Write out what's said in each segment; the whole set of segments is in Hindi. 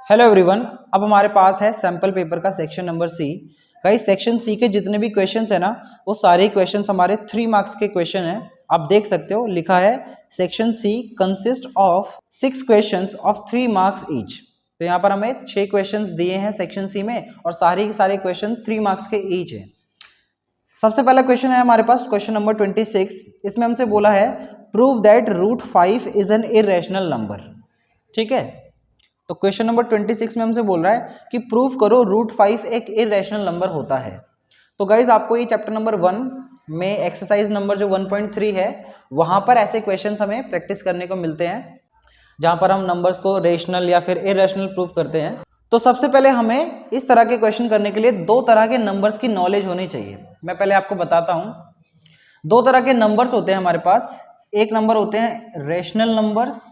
हेलो एवरीवन, अब हमारे पास है सैंपल पेपर का section number C. Guys section C के जितने भी क्वेश्चंस है ना, वो सारे क्वेश्चंस हमारे 3 मार्क्स के क्वेश्चन हैं। आप देख सकते हो लिखा है section C consist of 6 questions of 3 marks each. तो यहाँ पर हमें 6 क्वेश्चंस दिए हैं सेक्शन सी में और सारे के सारे क्वेश्चन 3 मार्क्स के ईच है। सबसे पहला क्वेश्चन है हमारे पास क्वेश्चन नंबर 26। इसमें हमसे बोला है prove that root 5 is an irrational number. ठीक है, तो क्वेश्चन नंबर 26 में हमसे बोल रहा है कि प्रूव करो रूट 5 एक इरेशनल नंबर होता है। तो गाइज आपको ये चैप्टर नंबर 1 में एक्सरसाइज नंबर जो 1.3 है वहां पर ऐसे क्वेश्चंस हमें प्रैक्टिस करने को मिलते हैं जहां पर हम नंबर्स को रेशनल या फिर इरेशनल प्रूव करते हैं। तो सबसे पहले हमें इस तरह के क्वेश्चन करने के लिए दो तरह के नंबर्स की नॉलेज होनी चाहिए। मैं पहले आपको बताता हूं, दो तरह के नंबर्स होते हैं हमारे पास। एक नंबर होते हैं रेशनल नंबर्स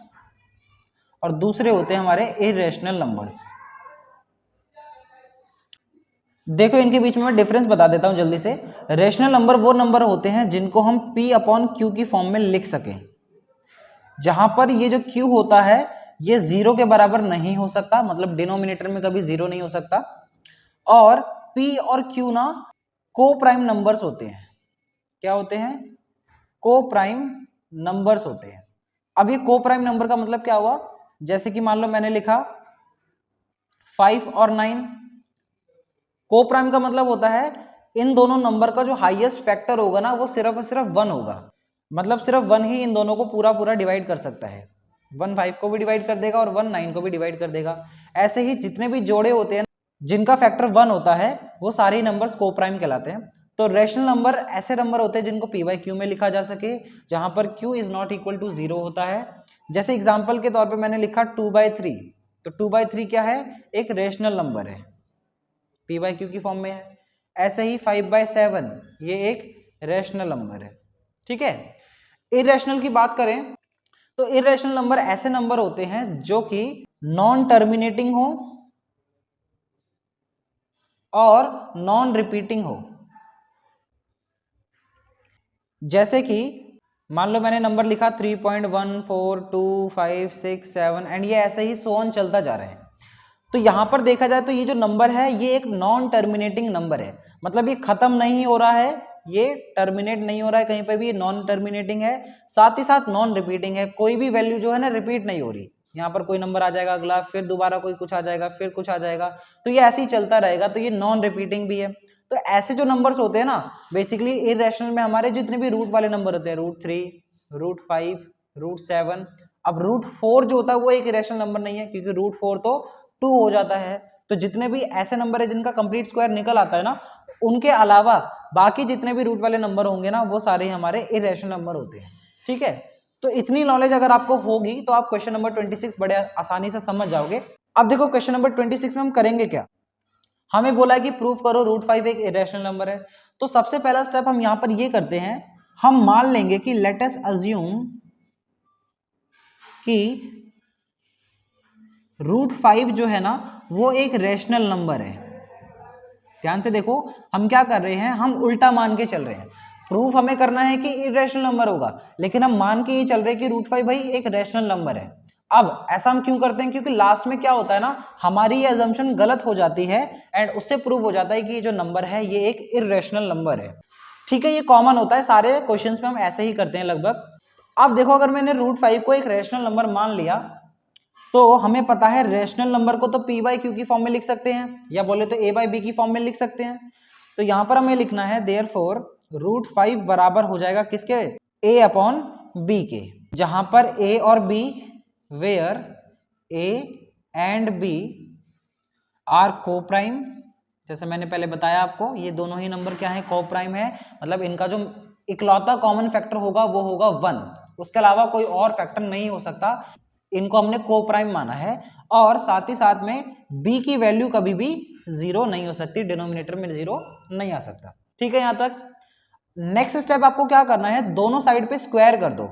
और दूसरे होते हैं हमारे इरेशनल नंबर्स। देखो इनके बीच में मैं डिफरेंस बता देता हूं जल्दी से। रेशनल नंबर वो नंबर होते हैं जिनको हम p अपॉन क्यू की फॉर्म में लिख सकें, जहां पर ये जो q होता है ये जीरो के बराबर नहीं हो सकता, मतलब डिनोमिनेटर में कभी जीरो नहीं हो सकता। और p और q ना को प्राइम नंबर्स होते हैं। क्या होते हैं? को प्राइम नंबर्स होते हैं। अब ये को प्राइम नंबर का मतलब क्या हुआ? जैसे कि मान लो मैंने लिखा 5 और 9। को प्राइम का मतलब होता है इन दोनों नंबर का जो हाईएस्ट फैक्टर होगा ना वो सिर्फ और सिर्फ 1 होगा, मतलब सिर्फ 1 ही इन दोनों को पूरा पूरा डिवाइड कर सकता है। 1 5 को भी डिवाइड कर देगा और 1 9 को भी डिवाइड कर देगा। ऐसे ही जितने भी जोड़े होते हैं जिनका फैक्टर 1 होता है वो सारे नंबर्स को प्राइम कहलाते हैं। तो रेशनल नंबर ऐसे नंबर होते हैं जिनको p बाई क्यू में लिखा जा सके, जहां पर q is not equal to 0 होता है। जैसे एग्जाम्पल के तौर पर मैंने लिखा 2/3, तो 2/3 क्या है? एक रेशनल नंबर है, p बाई क्यू की फॉर्म में है। ऐसे ही 5/7 ये एक रेशनल नंबर है। ठीक है, इरेशनल की बात करें तो इरेशनल नंबर ऐसे नंबर होते हैं जो कि नॉन टर्मिनेटिंग हो और नॉन रिपीटिंग हो। जैसे कि मान लो मैंने नंबर लिखा 3.142567 एंड ये ऐसे ही सो ऑन चलता जा रहा है। तो यहां पर देखा जाए तो ये जो नंबर है ये एक नॉन टर्मिनेटिंग नंबर है, मतलब ये खत्म नहीं हो रहा है, ये टर्मिनेट नहीं हो रहा है कहीं पे भी, ये नॉन टर्मिनेटिंग है, साथ ही साथ नॉन रिपीटिंग है। कोई भी वैल्यू जो है ना रिपीट नहीं हो रही। यहाँ पर कोई नंबर आ जाएगा अगला, फिर दोबारा कोई कुछ आ जाएगा, फिर कुछ आ जाएगा, तो ये ऐसे ही चलता रहेगा। तो ये नॉन रिपीटिंग भी है। तो ऐसे जो नंबर्स होते हैं ना, बेसिकली इरेशनल में हमारे जितने भी रूट वाले नंबर होते हैं, √3, √5, √7। अब √4 जो होता है वो एक इरेशनल नंबर नहीं है, क्योंकि √4 तो 2 हो जाता है। तो जितने भी ऐसे नंबर है जिनका कंप्लीट स्क्वायर निकल आता है ना, उनके अलावा बाकी जितने भी रूट वाले नंबर होंगे ना वो सारे हमारे इरेशनल नंबर होते हैं। ठीक है, तो इतनी नॉलेज अगर आपको होगी तो आप क्वेश्चन नंबर 26 बड़े आसानी से समझ जाओगे। अब देखो क्वेश्चन नंबर 26 में हम करेंगे क्या। हमें बोला है कि प्रूव करो √5 एक इरेशनल नंबर है। तो सबसे पहला स्टेप हम यहां पर ये करते हैं, हम मान लेंगे कि लेट अस अज्यूम कि √5 जो है ना वो एक रेशनल नंबर है। ध्यान से देखो हम क्या कर रहे हैं, हम उल्टा मान के चल रहे हैं। प्रूफ हमें करना है कि इरेशनल नंबर होगा, लेकिन हम मान के ये चल रहे हैं कि √5 भाई एक रेशनल नंबर है। अब ऐसा हम क्यों करते हैं? क्योंकि लास्ट में क्या होता है ना, हमारी ये अजम्पशन गलत हो जाती है एंड उससे प्रूव हो जाता है कि ये जो नंबर है ये एक इरेशनल नंबर है। ठीक है, ये कॉमन होता है सारे क्वेश्चंस में, हम ऐसे ही करते हैं लगभग। अब देखो अगर मैंने √5 को एक रेशनल नंबर मान लिया तो हमें पता है रेशनल नंबर को तो p बाई क्यू की फॉर्म में लिख सकते हैं, या बोले तो a बाई बी की फॉर्म में लिख सकते हैं। तो यहां पर हमें लिखना है देयरफॉर √5 बराबर हो जाएगा किसके? a अपॉन बी के, जहां पर a और b where a and b are coprime. जैसे मैंने पहले बताया आपको, ये दोनों ही नंबर क्या है? को प्राइम है, मतलब इनका जो इकलौता कॉमन फैक्टर होगा वो होगा 1, उसके अलावा कोई और फैक्टर नहीं हो सकता। इनको हमने को प्राइम माना है और साथ ही साथ में b की वैल्यू कभी भी 0 नहीं हो सकती, डिनोमिनेटर में 0 नहीं आ सकता। ठीक है, यहां तक। नेक्स्ट स्टेप आपको क्या करना है, दोनों साइड पे स्क्वायर कर दो।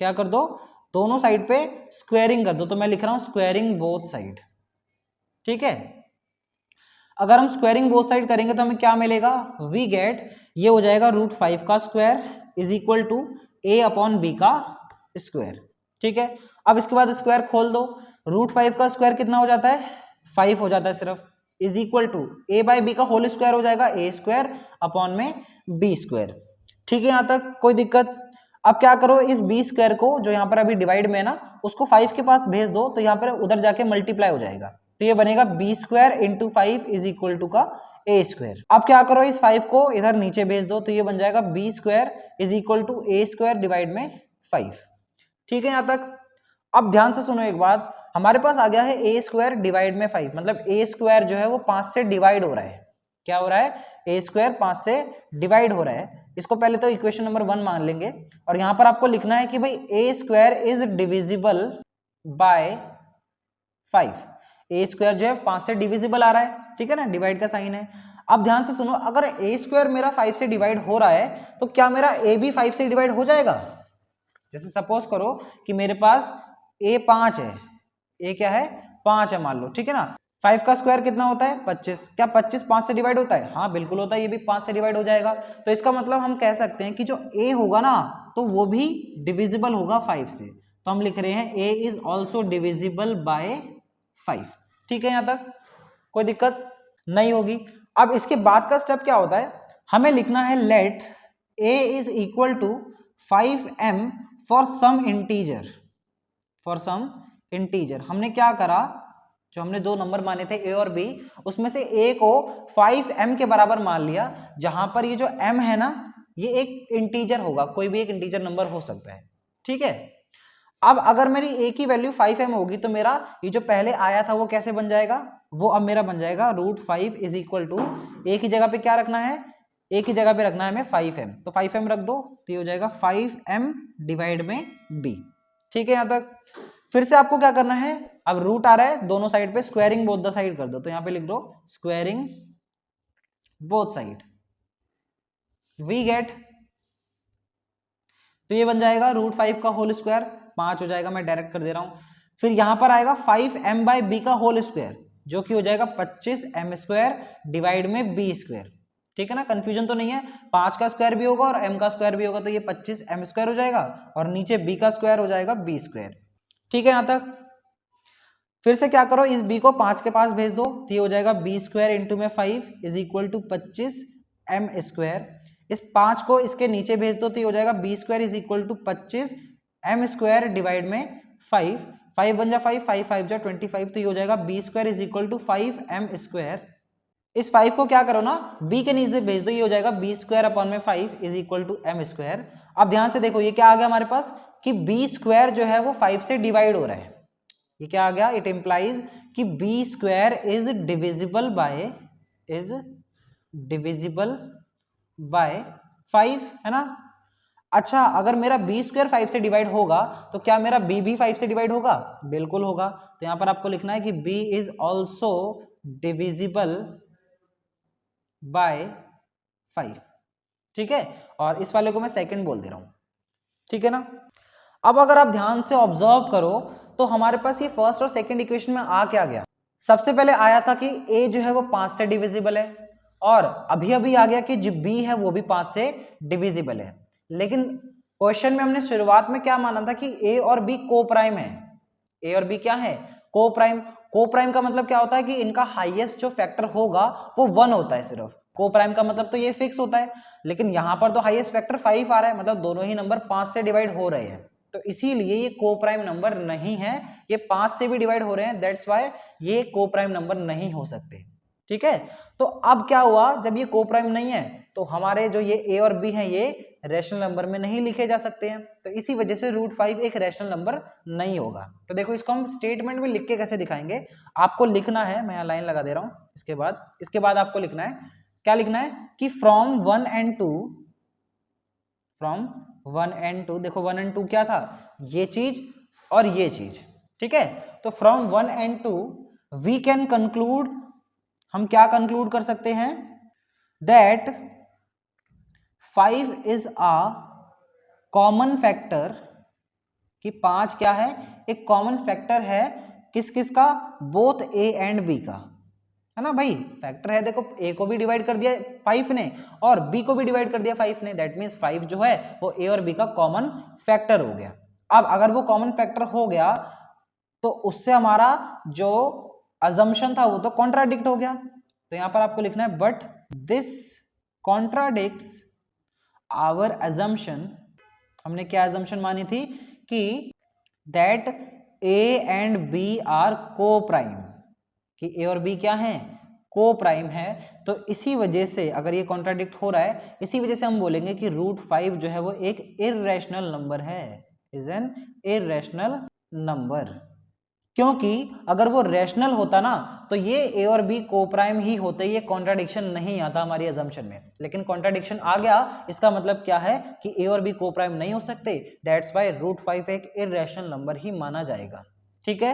क्या कर दो? दोनों साइड पे स्क्वायरिंग कर दो। तो मैं लिख रहा हूं स्क्वायरिंग बोथ साइड। ठीक है, अगर हम स्क्वायरिंग बोथ साइड करेंगे तो हमें क्या मिलेगा? वी गेट, ये हो जाएगा √5 का square is equal to a upon B का स्क्वायर। ठीक है, अब इसके बाद स्क्वायर खोल दो। √5 का स्क्वायर कितना हो जाता है? 5 हो जाता है सिर्फ, is equal to A by B का होल स्क्वायर हो जाएगा ए स्क्वायर अपॉन में बी स्क्वायर। ठीक है, यहाँ तक कोई दिक्कत? अब क्या करो, इस बी स्क्वायर को जो यहाँ पर अभी डिवाइड में है ना, उसको 5 के पास भेज दो, तो यहाँ पर उधर जाके मल्टीप्लाई हो जाएगा, तो ये बनेगा B square into 5 is equal to का ए स्क्वायर। अब क्या करो, इस 5 को इधर नीचे भेज दो, तो ये बन जाएगा B square is equal to A square divide में 5। ठीक है यहाँ तक? अब ध्यान से सुनो एक बात, हमारे पास आ गया है ए स्क्वायर डिवाइड में 5, मतलब ए स्क्वायर जो है वो 5 से डिवाइड हो रहा है। क्या हो रहा है? ए स्क्वायर 5 से डिवाइड हो रहा है। इसको पहले तो इक्वेशन नंबर 1 मान लेंगे, और यहां पर आपको लिखना है कि भाई A square is divisible by 5। A square जो है 5 से डिविजिबल आ रहा है, ठीक है ना, डिवाइड का साइन है। अब ध्यान से सुनो, अगर ए स्क्वायर मेरा 5 से डिवाइड हो रहा है, तो क्या मेरा ए भी 5 से डिवाइड हो जाएगा? जैसे सपोज करो कि मेरे पास ए 5 है, ए क्या है? 5 है मान लो, ठीक है ना। 5 का स्क्वायर कितना होता है? 25। क्या 25 5 से डिवाइड होता है? हाँ बिल्कुल होता है, ये भी 5 से डिवाइड हो जाएगा। तो इसका मतलब हम कह सकते हैं कि जो ए होगा ना, तो वो भी डिविजिबल होगा 5 से। तो हम लिख रहे हैं ए इज ऑल्सो डिविजिबल बाय 5। ठीक है, यहाँ तक कोई दिक्कत नहीं होगी। अब इसके बाद का स्टेप क्या होता है, हमें लिखना है let A is equal to 5m for some integer. For some integer हमने क्या करा, जो हमने दो नंबर माने थे ए और बी, उसमें से ए को 5m के बराबर मान लिया, जहां पर ये जो m है ना, ये एक इंटीजर होगा, कोई भी एक इंटीजर नंबर हो सकता है। ठीक है, अब अगर मेरी ए की वैल्यू 5m होगी, तो मेरा ये जो पहले आया था वो कैसे बन जाएगा? वो अब मेरा बन जाएगा √5 इज इक्वल टू, ए की जगह पे क्या रखना है? ए की जगह पे रखना है हमें 5m, तो 5m रख दो, तो ये हो जाएगा 5m डिवाइड में b। ठीक है, यहाँ तक? फिर से आपको क्या करना है, अब रूट आ रहा है दोनों साइड पे, स्क्वायरिंग बोथ द साइड कर दो, तो यहाँ पे लिख दो squaring both side, we get, तो ये बन जाएगा √5 का होल स्क्वायर, 5 हो जाएगा, मैं डायरेक्ट कर दे रहा हूं। फिर यहां पर आएगा 5m बाई बी का होल स्क्वायर, जो कि हो जाएगा 25m स्क्वायर डिवाइड में बी स्क्वायर। ठीक है ना, कंफ्यूजन तो नहीं है, 5 का स्क्वायर भी होगा और m का स्क्वायर भी होगा, तो ये 25m स्क्वायर हो जाएगा, और नीचे b का स्क्वायर हो जाएगा b स्क्वायर। ठीक है, यहां तक? फिर से क्या करो, इस b को 5 के पास भेज दो, तो ये हो जाएगा b स्क्वायर इंटू में 5 is equal to 25m square. इस 5 को इसके नीचे भेज दो, तो ये हो जाएगा b square is equal to 25m square divide में 5। 5 बन जा 5, 5 5 जा 25, तो ये हो जाएगा b square is equal to 5m square. इस 5 को क्या करो ना, b के नीचे भेज दो, ये हो जाएगा b स्क्वायर अपॉन में 5 is equal to m square. अब ध्यान से देखो, ये क्या आ गया हमारे पास कि b स्क्वायर जो है वो 5 से डिवाइड हो रहा है। ये क्या आ गया? इट इंप्लाइज कि b square is divisible by 5, है ना। अच्छा, अगर मेरा b स्क्वायर 5 से डिवाइड होगा, तो क्या मेरा b भी 5 से डिवाइड होगा? बिल्कुल होगा। तो यहां पर आपको लिखना है कि b is also divisible by 5। ठीक है, और इस वाले को मैं सेकंड बोल दे रहा हूं। ठीक है ना। अब अगर आप ध्यान से ऑब्जर्व करो, तो हमारे पास ये फर्स्ट और सेकंड इक्वेशन में आ क्या गया? सबसे पहले आया था कि a जो है वो 5 से डिविजिबल है, और अभी अभी आ गया कि जो b है वो भी 5 से डिविजिबल है। लेकिन क्वेश्चन में हमने शुरुआत में क्या माना था कि a और b को प्राइम है। a और b क्या है? को प्राइम। को प्राइम का मतलब क्या होता है कि इनका हाईएस्ट जो फैक्टर होगा वो 1 होता है सिर्फ। को प्राइम का मतलब तो ये फिक्स होता है, लेकिन यहां पर तो हाईएस्ट फैक्टर 5 आ रहा है, मतलब दोनों ही नंबर 5 से डिवाइड हो रहे हैं, तो इसीलिए ये को प्राइम नंबर नहीं है। ये 5 से भी डिवाइड हो रहे हैं, दैट्स व्हाई ये को प्राइम नंबर नहीं हो सकते। ठीक है, तो अब क्या हुआ, जब ये को प्राइम नहीं है, तो हमारे जो ये a और b हैं ये रैशनल नंबर में नहीं लिखे जा सकते हैं, तो इसी वजह से √5 एक रैशनल नंबर नहीं होगा। तो देखो, इसको हम स्टेटमेंट में लिख के कैसे दिखाएंगे, आपको लिखना है, मैं यहाँ लाइन लगा दे रहा हूं, इसके बाद आपको लिखना है, क्या लिखना है कि फ्रॉम 1 and 2, देखो 1 and 2 क्या था? ये चीज और ये चीज। ठीक है, तो from 1 and 2 we can conclude, हम क्या कंक्लूड कर सकते हैं? That 5 is a common factor, कि 5 क्या है? एक कॉमन फैक्टर है, किस किस का? बोथ a एंड b का, है ना भाई। फैक्टर है, देखो a को भी डिवाइड कर दिया 5 ने और b को भी डिवाइड कर दिया 5 ने, दैट मीन्स 5 जो है वो a और b का कॉमन फैक्टर हो गया। अब अगर वो कॉमन फैक्टर हो गया, तो उससे हमारा जो अजम्पशन था वो तो कॉन्ट्राडिक्ट हो गया, तो यहां पर आपको लिखना है but this contradicts our assumption. हमने क्या अजम्पशन मानी थी कि that A and B are coprime, कि ए और बी क्या है, को प्राइम है। तो इसी वजह से अगर ये कॉन्ट्राडिक्ट हो रहा है, इसी वजह से हम बोलेंगे कि √5 जो है वो एक इर्रेशनल नंबर है, इज एन इर्रेशनल नंबर। क्योंकि अगर वो रैशनल होता ना तो ये ए और बी को प्राइम ही होते, ये कॉन्ट्राडिक्शन नहीं आता हमारी अजम्पशन में, लेकिन कॉन्ट्राडिक्शन आ गया। इसका मतलब क्या है कि ए और बी को प्राइम नहीं हो सकते, दैट्स व्हाई √5 एक इर्रेशनल नंबर ही माना जाएगा। ठीक है,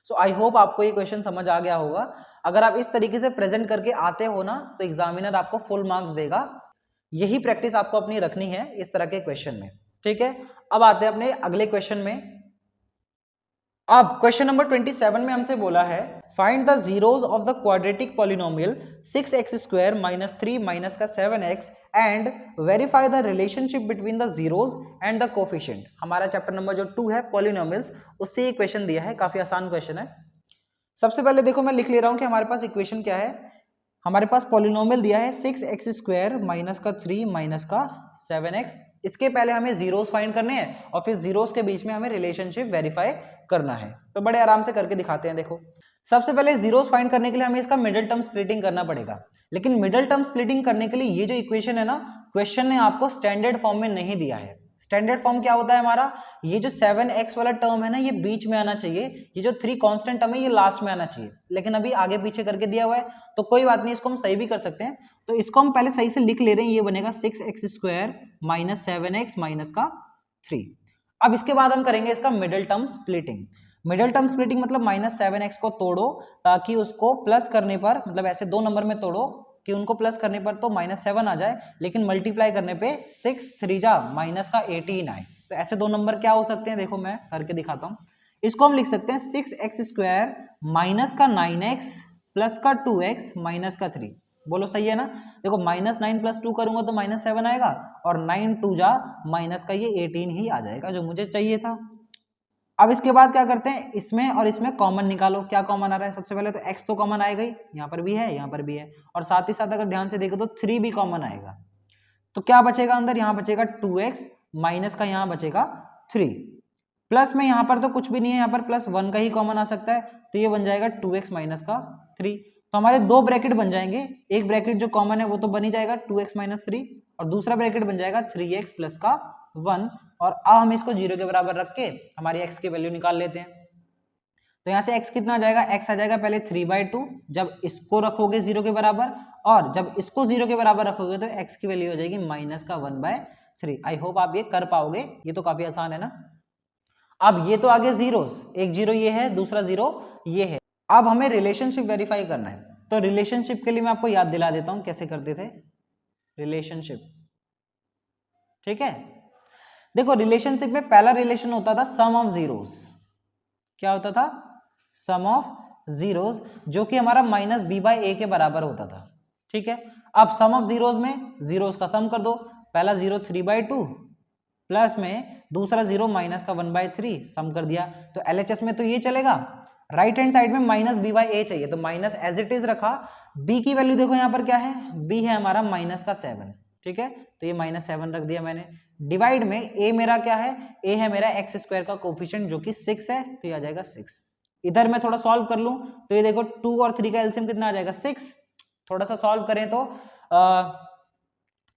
सो आई होप आपको ये क्वेश्चन समझ आ गया होगा। अगर आप इस तरीके से प्रेजेंट करके आते हो ना तो एग्जामिनर आपको फुल मार्क्स देगा। यही प्रैक्टिस आपको अपनी रखनी है इस तरह के क्वेश्चन में। ठीक है, अब आते हैं अपने अगले क्वेश्चन में। अब क्वेश्चन नंबर 27 में हमसे बोला है find the zeros of the quadratic polynomial 6x² minus 3 minus का 7x and verify the relationship between the zeros and the coefficient. हमारा चैप्टर नंबर जो 2 है पॉलिनोमियल्स, उससे ये क्वेश्चन दिया है, काफी आसान क्वेश्चन है। सबसे पहले देखो मैं लिख ले रहा हूं कि हमारे पास इक्वेशन क्या है। हमारे पास पॉलिनोमियल दिया है 6x² माइनस का 3 माइनस का 7x। इसके पहले हमें जीरोस फाइंड करने हैं और फिर जीरोस के बीच में हमें रिलेशनशिप वेरीफाई करना है। तो बड़े आराम से करके दिखाते हैं। देखो सबसे पहले जीरोस फाइंड करने के लिए हमें इसका मिडिल टर्म स्प्लिटिंग करना पड़ेगा, लेकिन मिडिल टर्म स्प्लिटिंग करने के लिए ये जो इक्वेशन है ना, क्वेश्चन ने आपको स्टैंडर्ड फॉर्म में नहीं दिया है। स्टैंडर्ड फॉर्म क्या होता है हमारा, ये जो 7x वाला टर्म है ना ये बीच में आना चाहिए, ये जो 3 कांस्टेंट टर्म है ये लास्ट में आना चाहिए, लेकिन अभी आगे पीछे करके दिया हुआ है तो कोई बात नहीं, इसको हम सही भी कर सकते हैं। तो इसको हम पहले सही से लिख ले रहे हैं, ये बनेगा 6x² माइनस 7x माइनस का 3। अब इसके बाद हम करेंगे इसका middle term splitting. Middle term splitting मतलब -7x को तोड़ो ताकि उसको प्लस करने पर, मतलब ऐसे 2 नंबर में तोड़ो कि उनको प्लस करने पर तो -7 आ जाए, लेकिन मल्टीप्लाई करने पे 6 3 जा माइनस का 18 आए। तो ऐसे 2 नंबर क्या हो सकते हैं, देखो मैं करके दिखाता हूँ। इसको हम लिख सकते हैं 6x² माइनस का 9x प्लस का 2x माइनस का 3। बोलो सही है ना। देखो -9 + 2 करूंगा तो -7 आएगा और 9 2 जा माइनस का ये 18 ही आ जाएगा जो मुझे चाहिए था। अब इसके बाद क्या करते हैं, इसमें और इसमें कॉमन निकालो। क्या कॉमन आ रहा है, सबसे पहले तो x तो कॉमन आएगा ही, यहाँ पर भी है यहाँ पर भी है, और साथ ही साथ अगर ध्यान से देखो तो 3 भी कॉमन आएगा। तो क्या बचेगा अंदर, यहाँ बचेगा 2x माइनस का यहाँ बचेगा 3, प्लस में यहाँ पर तो कुछ भी नहीं है, यहाँ पर +1 का ही कॉमन आ सकता है, तो ये बन जाएगा 2x माइनस का 3। तो हमारे 2 ब्रैकेट बन जाएंगे, एक ब्रैकेट जो कॉमन है वो तो बन ही जाएगा 2x माइनस 3, और दूसरा ब्रैकेट बन जाएगा 3x प्लस का 1। और अब हम इसको 0 के बराबर रख के हमारी x की वैल्यू निकाल लेते हैं। तो यहाँ से x कितना आ जाएगा, x आ जाएगा पहले 3/2 जब इसको रखोगे 0 के बराबर, और जब इसको 0 के बराबर रखोगे तो x की वैल्यू हो जाएगी -1/3। आई होप आप ये कर पाओगे, ये तो काफी आसान है ना। अब ये तो आगे जीरोस, एक जीरो ये है, दूसरा जीरो ये है। अब हमें रिलेशनशिप वेरीफाई करना है, तो रिलेशनशिप के लिए मैं आपको याद दिला देता हूं कैसे करते थे रिलेशनशिप। ठीक है, देखो रिलेशनशिप में पहला रिलेशन होता था सम ऑफ जीरोस। क्या होता था, सम ऑफ जीरोस, जो कि हमारा -b/a के बराबर होता था। ठीक है, अब सम ऑफ जीरोस में जीरोस का सम कर दो, पहला जीरो 3/2 प्लस में दूसरा जीरो माइनस का 1/3 सम कर दिया। तो LHS में तो ये चलेगा, राइट हैंड साइड में -b/a चाहिए तो माइनस एज इट इज रखा। b की वैल्यू देखो यहाँ पर क्या है, b है हमारा -7। ठीक है, तो ये -7 रख दिया मैंने। डिवाइड में a मेरा क्या है, a है मेरा x² का कोफिशिएंट जो कि 6 है, तो ये आ जाएगा 6। इधर मैं थोड़ा सॉल्व कर लूं तो ये देखो 2 और 3 का एलसीएम कितना आ जाएगा 6। थोड़ा सा सॉल्व करें तो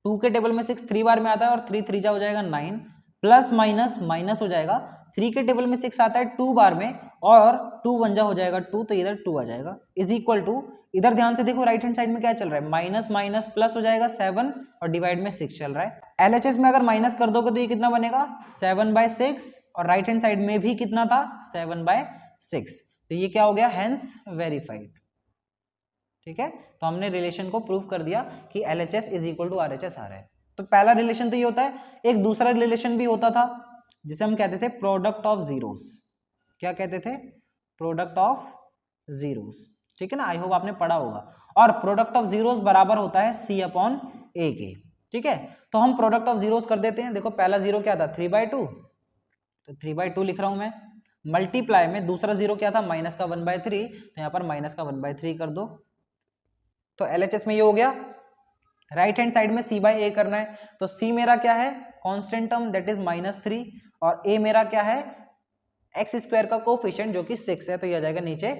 2 के टेबल में 6 3 बार में आता है और 3 3 जा हो जाएगा 9, प्लस माइनस माइनस हो जाएगा। 3 के टेबल में 6 आता है 2 बार में और 2 1 जा हो जाएगा 2, तो इधर 2 आ जाएगा इज इक्वल टू, इधर ध्यान से देखो राइट हैंड साइड में क्या चल रहा है, माइनस माइनस प्लस हो जाएगा 7 और डिवाइड में 6 चल रहा है। LHS में अगर माइनस कर दोगे तो ये कितना बनेगा 7/6, और राइट हैंड साइड में भी कितना था 7/6, तो ये क्या हो गया हेंस वेरीफाइड। ठीक है, तो हमने रिलेशन को प्रूव कर दिया कि LHS is equal to RHS आ रहा है। तो पहला रिलेशन तो ये होता है। एक दूसरा रिलेशन भी होता था जिसे हम कहते थे प्रोडक्ट ऑफ जीरोस। क्या कहते थे, प्रोडक्ट ऑफ जीरोस। ठीक है ना, आई होप आपने पढ़ा होगा। और प्रोडक्ट ऑफ जीरोस बराबर होता है C/A के। ठीक है, तो हम प्रोडक्ट ऑफ जीरोस कर देते हैं। देखो पहला जीरो क्या था 3/2, तो 3/2 लिख रहा हूं मैं। मल्टीप्लाई में दूसरा जीरो क्या था, माइनस का 1/3, तो यहाँ पर माइनस का 1/3 कर दो, तो LHS में ये हो गया। राइट हैंड साइड में C/A करना है, तो C मेरा क्या है, कांस्टेंट टर्म दैट इज -3, और A मेरा क्या है, एक्स स्क्वायर का कोफिशिएंट जो कि 6 है, तो ये आ जाएगा नीचे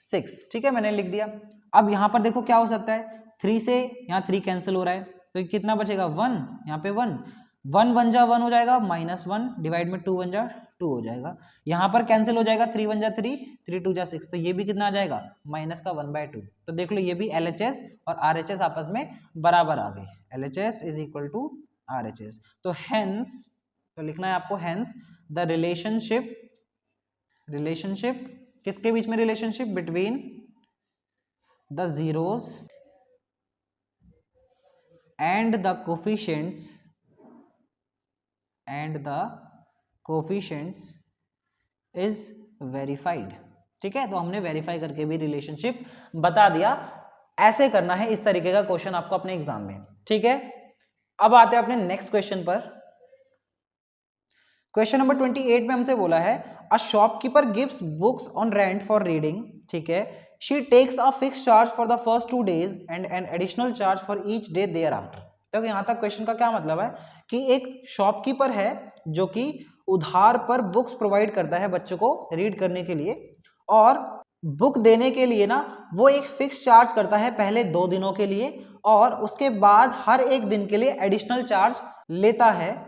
6। ठीक है, मैंने लिख दिया। अब यहाँ पर देखो क्या हो सकता है, 3 से यहाँ 3 कैंसिल हो रहा है, तो कितना बचेगा 1, यहाँ पे 1, 1 1 जा 1 हो जाएगा, -1 डिवाइड में 2 1 जा 2 हो जाएगा, यहाँ पर कैंसिल हो जाएगा, 3 1 जा 3, 3 2 जा 6, तो ये भी कितना आ जाएगा, माइनस का 1/2। तो देख लो ये भी LHS और RHS आपस में बराबर आ गए, LHS is equal to RHS। तो हेंस, तो लिखना है आपको हेंस द रिलेशनशिप किसके बीच में, relationship between the zeros and the coefficients is verified. ठीक है, तो हमने वेरीफाई करके भी रिलेशनशिप बता दिया। ऐसे करना है, इस तरीके का क्वेश्चन आपको अपने एग्जाम में। ठीक है, अब आते हैं अपने नेक्स्ट क्वेश्चन पर। क्वेश्चन नंबर 28 में हमसे बोला है a shopkeeper gives books on rent for reading. ठीक है, she takes a fix charge for the first 2 days and an additional charge for each day thereafter. तो यहां तक क्वेश्चन का क्या मतलब है कि एक शॉपकीपर है जो कि उधार पर बुक्स प्रोवाइड करता है बच्चों को रीड करने के लिए, और बुक देने के लिए ना वो एक फिक्स चार्ज करता है पहले 2 दिनों के लिए, और उसके बाद हर एक दिन के लिए एडिशनल चार्ज लेता है।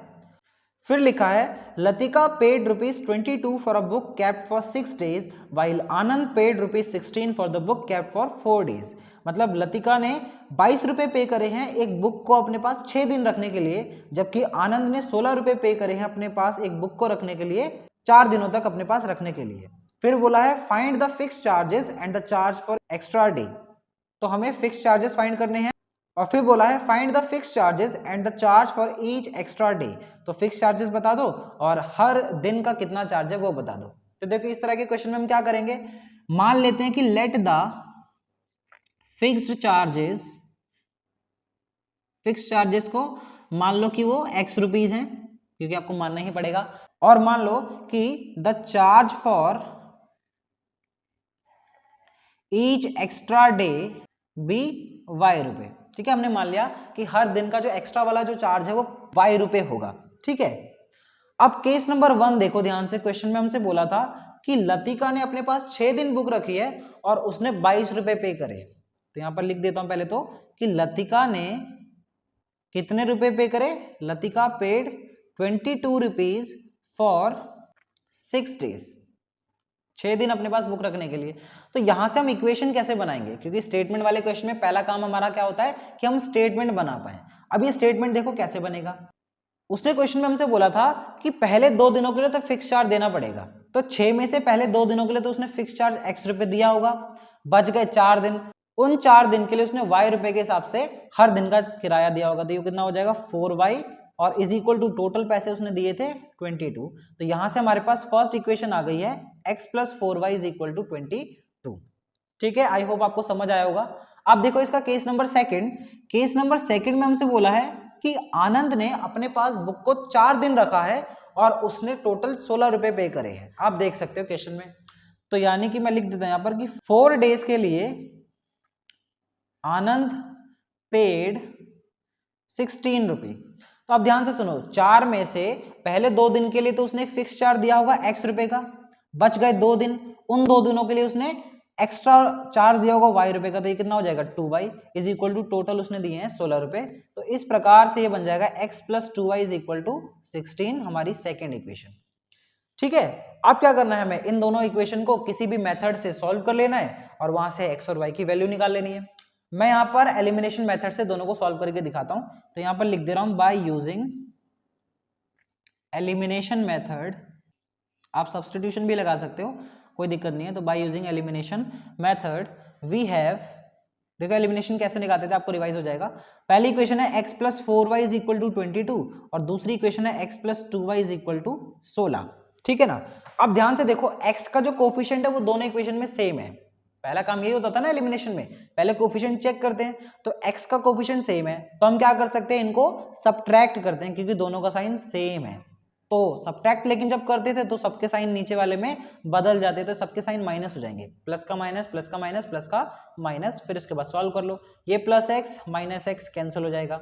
फिर लिखा है Latika paid ₹22 for a book kept for 6 days while Anand paid ₹16 for the book kept for 4 days। मतलब लतिका ने 22 रुपए पे करे हैं एक बुक को अपने पास 6 दिन रखने के लिए, जबकि आनंद ने 16 रुपए पे करे हैं अपने पास एक बुक को रखने के लिए 4 दिनों तक अपने पास रखने के लिए। फिर बोला है find the fix charges and the charge for extra day. तो हमें फिक्स चार्जेस फाइंड करने हैं, और फिर बोला है find the fix charges and the charge for each extra day. तो फिक्स चार्जेस बता दो और हर दिन का कितना चार्ज है वो बता दो। तो देखो इस तरह के क्वेश्चन में हम क्या करेंगे, मान लेते हैं कि लेट द फिक्स्ड चार्जेस को मान लो कि वो X रुपीज हैं, क्योंकि आपको मानना ही पड़ेगा, और मान लो कि the charge for each extra day be Y रुपए। ठीक है, हमने मान लिया कि हर दिन का जो एक्स्ट्रा वाला जो चार्ज है वो Y रुपए होगा। ठीक है, अब केस नंबर 1 देखो ध्यान से, क्वेश्चन में हमसे बोला था कि लतिका ने अपने पास 6 दिन बुक रखी है और उसने 22 रुपए पे करे। तो यहां पर लिख देता हूं पहले तो कि लतिका ने कितने रुपए पे करे, Latika paid 22 rupees for 6 days, 6 दिन अपने पास बुक रखने के लिए। तो यहां से हम इक्वेशन कैसे बनाएंगे, क्योंकि स्टेटमेंट वाले क्वेश्चन में पहला काम हमारा क्या होता है कि हम स्टेटमेंट बना पाए। अब ये स्टेटमेंट देखो कैसे बनेगा, उसने क्वेश्चन में हमसे बोला था कि पहले 2 दिनों के लिए तो फिक्स चार्ज देना पड़ेगा, तो 6 में से पहले 2 दिनों के लिए तो उसने फिक्स चार्ज X रुपए दिया होगा, बच गए 4 दिन, उन 4 दिन के लिए उसने Y रुपए के हिसाब से हर दिन का किराया दिया होगा, तो ये कितना हो जाएगा 4Y, और इज इक्वल टू टोटल पैसे उसने दिए थे 22। तो यहां से हमारे पास फर्स्ट इक्वेशन आ गई है X + 4Y is equal to 22। ठीक है, आई होप आपको समझ आया होगा। अब देखो इसका केस नंबर सेकंड में हमसे बोला है कि आनंद ने अपने पास बुक को 4 दिन रखा है और उसने टोटल 16 रुपए पे करे हैं। आप देख सकते हो क्वेश्चन में, तो यानी कि मैं लिख देता हूं यहां पर कि 4 days के लिए आनंद पेड 16 रुपए। तो आप ध्यान से सुनो, 4 में से पहले 2 दिन के लिए तो उसने एक फिक्स चार्ज दिया होगा X रुपए का, बच गए 2 दिन, उन 2 दिनों के लिए उसने एक्स्ट्रा चार्ज दिया होगा Y रुपए का, तो ये कितना हो जाएगा 2Y is equal to total उसने दिए हैं 16 रुपए। तो इस प्रकार से ये बन जाएगा X + 2Y is equal to 16, हमारी सेकेंड इक्वेशन। ठीक है, अब क्या करना है, हमें इन दोनों इक्वेशन को किसी भी मेथड से सॉल्व कर लेना है और वहां से X और Y की वैल्यू निकाल लेनी है। मैं यहां पर एलिमिनेशन मेथड से दोनों को सॉल्व करके दिखाता हूं, तो यहां पर लिख दे रहा हूं बाय यूजिंग एलिमिनेशन मेथड। आप सब्स्टिट्यूशन भी लगा सकते हो, कोई दिक्कत नहीं है। तो by using elimination method we have, देखो एलिमिनेशन कैसे निकालते थे आपको रिवाइज हो जाएगा। पहली इक्वेशन है X + 4Y is equal to 22 और दूसरी इक्वेशन है X + 2Y is equal to 16। ठीक है ना, अब ध्यान से देखो X का जो कोफिशिएंट है वो दोनों इक्वेशन में सेम है। पहला काम यही होता था ना एलिमिनेशन में, पहले कोफिशिएंट चेक करते हैं, तो X का कोफिशिएंट सेम है तो हम क्या कर सकते हैं, इनको सब्ट्रैक्ट करते हैं क्योंकि दोनों का साइन सेम है। तो सब्ट्रैक्ट लेकिन जब करते थे तो सबके साइन नीचे वाले में बदल जाते थे, सबके साइन माइनस हो जाएंगे, प्लस का माइनस, प्लस का माइनस, प्लस का माइनस, फिर उसके बाद सॉल्व कर लो, ये plus x minus x cancel हो जाएगा,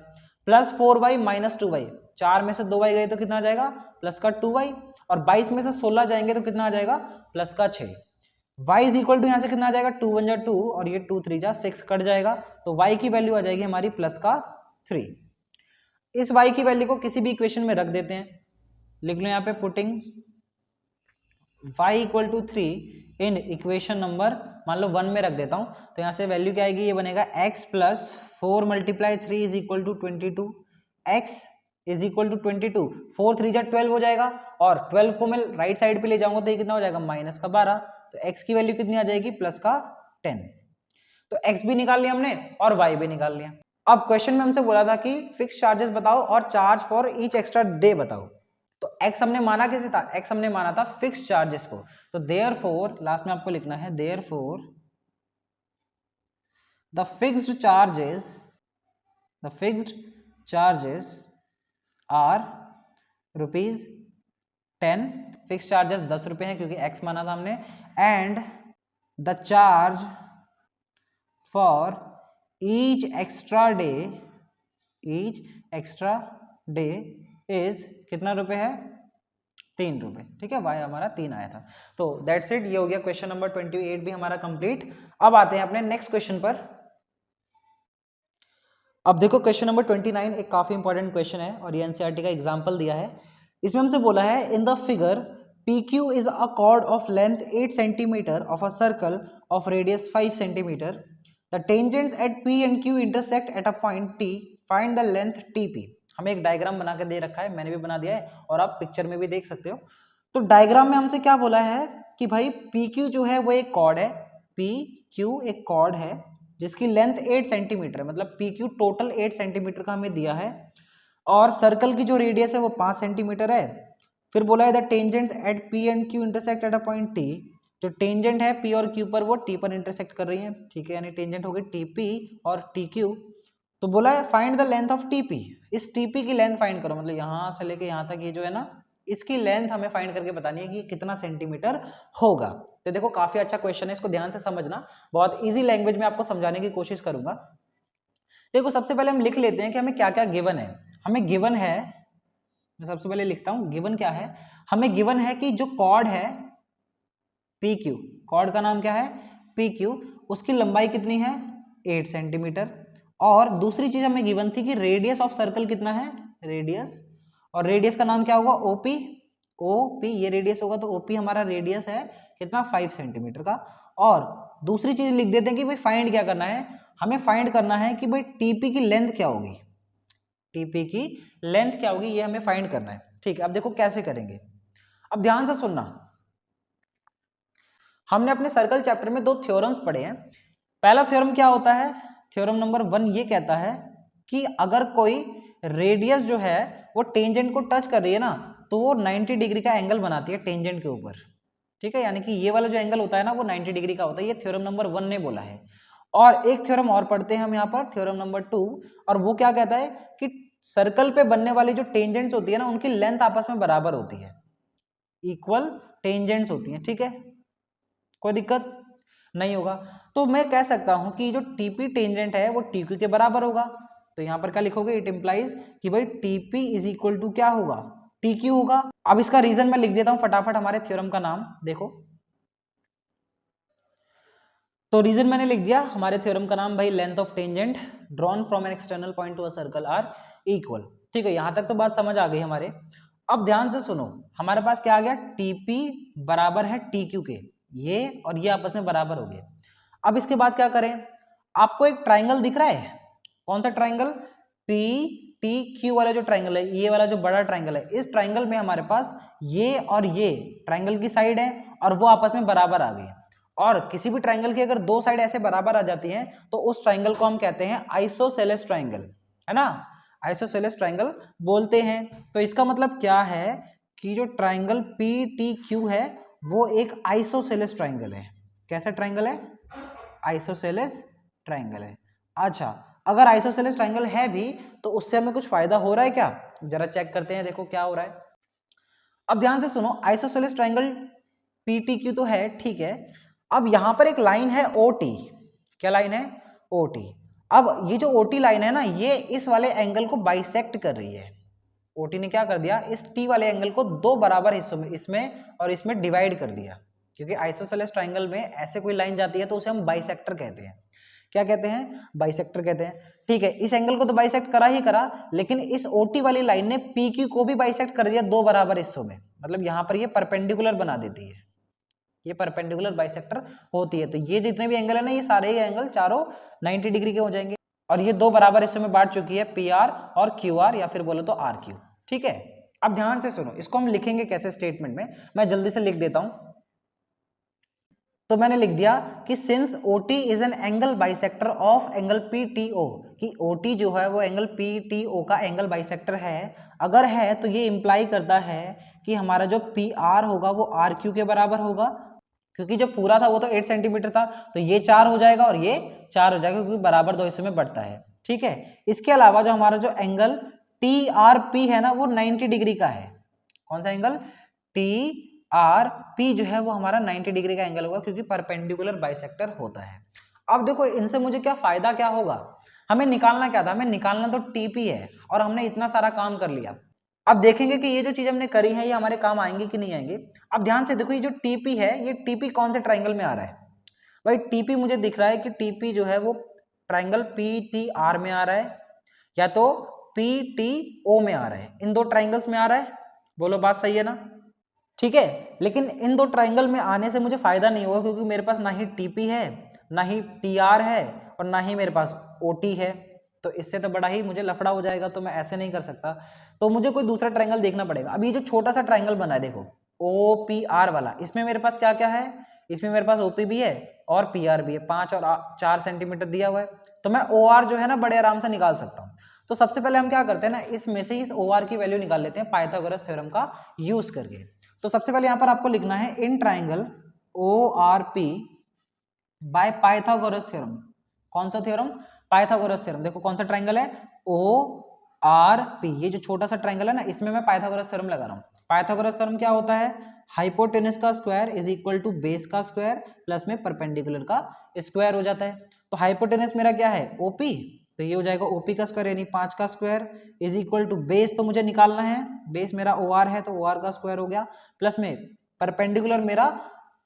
प्लस 4y माइनस 2y, 4 में से 2y गए तो कितना आ जाएगा प्लस का 2y, और 22 में से 16 जाएंगे तो कितना आ जाएगा प्लस का 6, y इज इक्वल टू यहाँ से कितना आ जाएगा 2 1 जा 2 और ये 2 3 जा 6 कट जाएगा, तो y की वैल्यू आ जाएगी हमारी प्लस का 3। इस y की वैल्यू को किसी भी इक्वेशन में रख देते हैं, लिख लो यहाँ पे putting y equal to 3 in equation number मान लो 1 में रख देता हूं, तो यहाँ से वैल्यू क्या आएगी, ये बनेगा x plus 4 multiply 3 is equal to 22, x is equal to 22, 4 3 जा 12 हो जाएगा, और 12 को मैं राइट साइड पे ले जाऊंगा तो ये कितना हो जाएगा माइनस का 12, तो x की वैल्यू कितनी आ जाएगी प्लस का 10। तो x भी निकाल लिया हमने और y भी निकाल लिया। अब क्वेश्चन में हमसे बोला था कि फिक्स चार्जेस बताओ और charge for each extra day बताओ, तो x हमने माना कैसे था, x हमने माना था फिक्स चार्जेस को, तो देयरफॉर लास्ट में आपको लिखना है therefore the fixed charges are ₹10, fix charges 10 रुपए हैं क्योंकि x माना था हमने, and the charge for each extra day is कितना रुपए है 3 रुपए, ठीक है, y हमारा 3 आया था। तो दैट्स इट, ये हो गया क्वेश्चन नंबर 28 भी हमारा कंप्लीट। अब आते हैं अपने नेक्स्ट क्वेश्चन पर। अब देखो क्वेश्चन नंबर 29 एक काफी इंपॉर्टेंट क्वेश्चन है और ये एनसीईआरटी का एग्जांपल दिया है। इसमें हमसे बोला है in the figure PQ is a chord of length 8 cm of a circle of radius 5 cm. The tangents at P and Q intersect at a point T. Find the length TP. हमें एक डायग्राम बना के दे रखा है, मैंने भी बना दिया है और आप पिक्चर में भी देख सकते हो। तो डायग्राम में हमसे क्या बोला है कि भाई PQ जो है वो एक कॉर्ड है, PQ एक कॉर्ड है जिसकी लेंथ 8 सेंटीमीटर है, मतलब PQ टोटल 8 सेंटीमीटर का हमें दिया है, और सर्कल की जो रेडियस है वो 5 सेंटीमीटर है। फिर बोला है the tangents at P and Q intersect at a point T, जो टेंजेंट है P और Q पर वो T पर इंटरसेक्ट कर रही है, ठीक है, यानी टेंजेंट हो गई TP और TQ। तो बोला है find the length of TP, इस TP की लेंथ फाइंड करो, मतलब यहाँ से लेके यहाँ तक ये जो है ना इसकी लेंथ हमें फाइंड करके बतानी है कि कितना सेंटीमीटर होगा। तो देखो काफी अच्छा क्वेश्चन है, इसको ध्यान से समझना, बहुत इजी लैंग्वेज में आपको समझाने की कोशिश करूंगा। देखो सबसे पहले हम लिख लेते हैं कि हमें क्या क्या गिवन है। हमें गिवन है, मैं सबसे पहले लिखता हूं गिवन क्या है, हमें गिवन है कि जो कॉर्ड है PQ, कॉर्ड का नाम क्या है PQ, उसकी लंबाई कितनी है 8 सेंटीमीटर, और दूसरी चीज हमें गिवन थी कि रेडियस ऑफ सर्कल कितना है रेडियस, और रेडियस का नाम क्या होगा OP, ये रेडियस होगा तो OP हमारा रेडियस है कितना 5 सेंटीमीटर का। और दूसरी चीज लिख देते हैं कि भाई फाइंड क्या करना है, हमें फाइंड करना है कि भाई TP की लेंथ क्या होगी, TP की लेंथ क्या होगी ये हमें फाइंड करना है, ठीक है। अब देखो कैसे करेंगे, अब ध्यान से सुनना। हमने अपने सर्कल चैप्टर में 2 थ्योरम्स पढ़े हैं। पहला थ्योरम क्या होता है, थ्योरम नंबर 1 ये कहता है कि अगर कोई रेडियस जो है वो टेंजेंट को टच कर रही है ना तो वो 90 डिग्री का एंगल बनाती है टेंजेंट के ऊपर, ठीक है, यानी कि ये वाला जो एंगल होता है ना वो 90 डिग्री का होता है, ये थ्योरम नंबर 1 ने बोला है। और एक थ्योरम और पढ़ते हैं हम यहाँ पर, थ्योरम नंबर 2, और वो क्या कहता है कि सर्कल पे बनने वाली जो टेंजेंट्स होती है ना उनकी लेंथ आपस में बराबर होती है, इक्वल टेंजेंट्स होती हैं, ठीक है, कोई दिक्कत नहीं होगा। तो मैं कह सकता हूं कि जो TP टेंजेंट है वो TQ के बराबर होगा, तो यहां पर क्या लिखोगे, इट इंप्लाइज कि भाई TP इज इक्वल टू क्या होगा TQ होगा। अब इसका रीजन मैं लिख देता हूं फटाफट, हमारे थ्योरम का नाम देखो, तो रीजन मैंने लिख दिया हमारे थ्योरम का नाम भाई, length of tangent drawn from an external point to a circle are equal, ठीक है, यहां तक तो बात समझ आ गई हमारे। अब ध्यान से सुनो, हमारे पास क्या आ गया, TP बराबर है TQ के, ये और ये आपस में बराबर हो गए। अब इसके बाद क्या करें, आपको एक ट्राइंगल दिख रहा है, कौन सा ट्राइंगल, PTQ वाला जो ट्राइंगल है, ये वाला जो बड़ा ट्राइंगल है, इस ट्राइंगल में हमारे पास ये और ये ट्राइंगल की साइड है और वो आपस में बराबर आ गए। और किसी भी ट्राइंगल की अगर 2 साइड ऐसे बराबर आ जाती हैं तो उस ट्राइंगल को हम कहते हैं आइसोसेलेस ट्राइंगल, है ना, आइसोसेलेस ट्राइंगल बोलते हैं। तो इसका मतलब क्या है कि जो ट्राइंगल PTQ है वो एक आइसोसेलेस ट्राइंगल है। कैसा ट्राइंगल है, आइसोसेलेस ट्राइंगल है। अच्छा, अगर आइसोसेलेस ट्राइंगल है भी तो उससे हमें कुछ फायदा हो रहा है क्या, जरा चेक करते हैं, देखो क्या हो रहा है। अब ध्यान से सुनो, आइसोसेलेस ट्रायंगल PTQ तो है, ठीक है। अब यहां पर एक लाइन है OT, क्या लाइन है? OT। अब ये जो OT लाइन है ना, ये इस वाले एंगल को बाइसेक्ट कर रही है। OT ने क्या कर दिया, इस T वाले एंगल को दो बराबर हिस्सों में, इसमें और इसमें डिवाइड कर दिया। क्योंकि आइसोसेलेस ट्रायंगल में ऐसे कोई लाइन जाती है तो उसे हम बाइसेक्टर कहते हैं। क्या कहते हैं? बाइसेक्टर कहते हैं। ठीक है, इस एंगल को तो बाइसेक्ट करा ही करा, लेकिन इस OT वाली लाइन ने PQ को भी बाइसेक्ट कर दिया दो बराबर हिस्सों में। मतलब यहां पर ये परपेंडिकुलर बना देती है, ये परपेंडिकुलर बाइसेक्टर होती है। तो ये जितने भी एंगल है ना, ये सारे ही एंगल चारों 90 डिग्री के हो जाएंगे। और ये दो बराबर हिस्सों में बांट चुकी है, PR और QR, या फिर बोलो तो RQ। ठीक है, अब ध्यान से सुनो, इसको हम लिखेंगे कैसे स्टेटमेंट में, मैं जल्दी से लिख देता हूं। तो मैंने लिख दिया कि since OT is an angle bisector of angle PTO, कि OT जो है वो एंगल PTO का एंगल बाइसेक्टर है। अगर है तो ये इंप्लाई करता है कि हमारा जो PR होगा वो RQ के बराबर होगा, क्योंकि जो पूरा था वो तो 8 सेंटीमीटर था, तो ये 4 हो जाएगा और ये 4 हो जाएगा, क्योंकि बराबर दो हिस्सों में बढ़ता है। ठीक है, इसके अलावा जो हमारा जो एंगल TRP है ना, वो 90 डिग्री का है। कौन सा एंगल? TRP जो है वो हमारा 90 डिग्री का एंगल होगा, क्योंकि परपेंडिकुलर बाइसेक्टर होता है। अब देखो इनसे मुझे क्या फायदा क्या होगा, हमें निकालना क्या था, हमें निकालना तो TP है, और हमने इतना सारा काम कर लिया। अब देखेंगे कि ये जो चीज हमने करी है ये हमारे काम आएंगे कि नहीं आएंगे। अब ध्यान से देखो, ये जो TP है, ये TP कौन से ट्राइंगल में आ रहा है? भाई TP मुझे दिख रहा है कि TP जो है वो ट्राइंगल PTR में आ रहा है, या तो PTO में आ रहा है। इन दो ट्राइंगल्स में आ रहा है, बोलो बात सही है ना? ठीक है, लेकिन इन दो ट्राइंगल में आने से मुझे फायदा नहीं होगा, क्योंकि मेरे पास ना ही TP है, ना ही TR है, और ना ही मेरे पास OT है। तो इससे तो बड़ा ही मुझे लफड़ा हो जाएगा, तो मैं ऐसे नहीं कर सकता। तो मुझे कोई दूसरा ट्राइंगल देखना पड़ेगा। अब ये जो छोटा सा ट्राइंगल बना है देखो, OPR वाला, इसमें मेरे पास क्या क्या है? इसमें मेरे पास OP भी है और PR भी है, 5 और 4 सेंटीमीटर दिया हुआ है। तो मैं OR जो है ना बड़े आराम से निकाल सकता हूँ। तो सबसे पहले हम क्या करते हैं ना, इसमें से इस OR की वैल्यू निकाल लेते हैं पाइथागोरस थ्योरम का यूज करके। तो सबसे पहले यहां पर आपको लिखना है in triangle ORP by Pythagoras theorem. कौन सा थ्योरम? Pythagoras theorem. देखो कौन सा ट्राइंगल है? ORP, ये जो छोटा सा ट्राइंगल है ना, इसमें मैं पाइथागोरस थ्योरम लगा रहा हूँ। पाइथागोरस थ्योरम क्या होता है? हाइपोटेनस का square is equal to base का स्क्वायर प्लस में परपेंडिकुलर का स्क्वायर हो जाता है। तो हाइपोटेनस मेरा क्या है? OP, तो ये हो जाएगा OP का स्क्वायर यानी 5 का square is equal to base, तो मुझे निकालना है, बेस मेरा OR है तो OR का स्क्वायर हो गया, प्लस में परपेंडिकुलर मेरा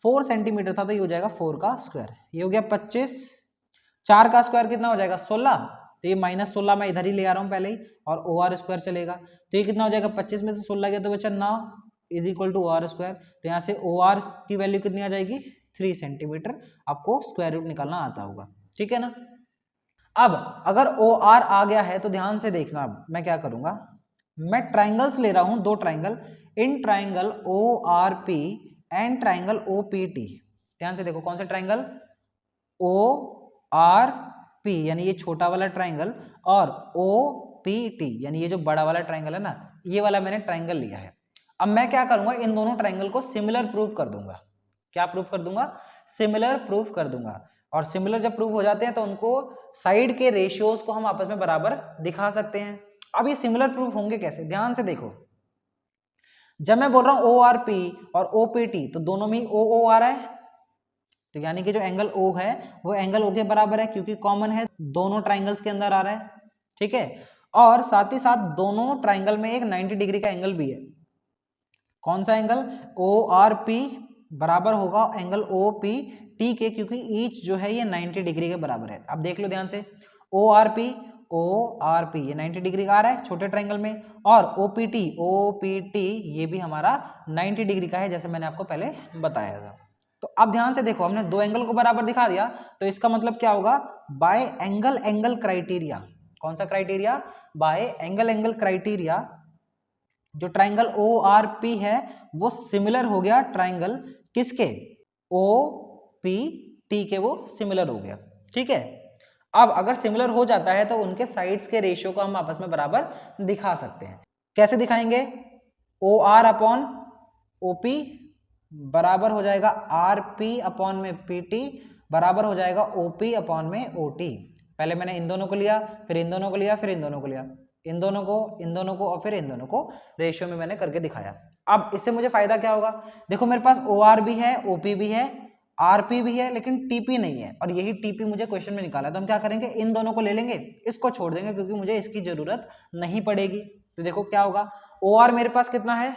4 सेंटीमीटर था तो ये हो जाएगा 4 का स्क्वायर, ये हो गया 25। 4 का स्क्वायर कितना हो जाएगा? 16, तो ये -16 मैं इधर ही ले आ रहा हूँ पहले ही, और OR स्क्वायर चलेगा, तो ये कितना हो जाएगा? 25 में से 16 गया तो बचा 9 is equal to OR square. तो यहाँ से OR की वैल्यू कितनी आ जाएगी? 3 सेंटीमीटर। आपको स्क्वायर रूट निकालना आता होगा, ठीक है ना? अब अगर OR आ गया है तो ध्यान से देखना, अब मैं क्या करूंगा, मैं ट्राइंगल्स ले रहा हूं, दो triangle, in triangle ORP and triangle OPT। ध्यान से देखो कौन सा ट्राइंगल? ORP यानी ये छोटा वाला ट्राइंगल, और OPT यानी ये जो बड़ा वाला ट्राइंगल है ना, ये वाला मैंने ट्राइंगल लिया है। अब मैं क्या करूंगा, इन दोनों ट्राइंगल को सिमिलर प्रूफ कर दूंगा। क्या प्रूफ कर दूंगा? सिमिलर प्रूफ कर दूंगा। और सिमिलर जब प्रूफ हो जाते हैं तो उनको साइड के रेशियोज को हम आपस में बराबर दिखा सकते हैं। अब ये सिमिलर प्रूफ होंगे कैसे? ध्यान से देखो, जब मैं बोल रहा हूं ORP और OPT तो दोनों में OO आ रहा है, तो यानी कि जो एंगल O है वो एंगल O के बराबर है, क्योंकि कॉमन है, दोनों ट्राइंगल्स के अंदर आ रहा है, ठीक है। और साथ ही साथ दोनों ट्राइंगल में एक 90 डिग्री का एंगल भी है। कौन सा एंगल? ORP बराबर होगा एंगल OPT के, क्योंकि ईच जो है ये 90 डिग्री के बराबर है। अब देख लो ध्यान से, ORP ये 90 डिग्री का आ रहा है छोटे ट्राइंगल में, और OPT ये भी हमारा 90 डिग्री का है, जैसे मैंने आपको पहले बताया था। तो अब ध्यान से देखो, हमने दो एंगल को बराबर दिखा दिया, तो इसका मतलब क्या होगा? Bye angle criteria. कौन सा क्राइटेरिया? बाय एंगल क्राइटेरिया जो ट्राइंगल ORP है वो सिमिलर हो गया ट्राइंगल किसके? OPT के, वो सिमिलर हो गया, ठीक है। अब अगर सिमिलर हो जाता है तो उनके साइड्स के रेशियो को हम आपस में बराबर दिखा सकते हैं। कैसे दिखाएंगे? OR अपॉन OP बराबर हो जाएगा RP अपॉन में PT बराबर हो जाएगा OP अपॉन में OT। पहले मैंने इन दोनों को लिया, फिर इन दोनों को लिया, फिर इन दोनों को लिया, इन दोनों को और फिर इन दोनों को रेशियो में मैंने करके दिखाया। अब इससे मुझे फायदा क्या होगा, देखो मेरे पास OR भी है, OP भी है, RP भी है, लेकिन TP नहीं है, और यही TP मुझे क्वेश्चन में निकाला है। तो हम क्या करेंगे, इन दोनों को ले लेंगे, इसको छोड़ देंगे क्योंकि मुझे इसकी जरूरत नहीं पड़ेगी। तो देखो क्या होगा, OR मेरे पास कितना है,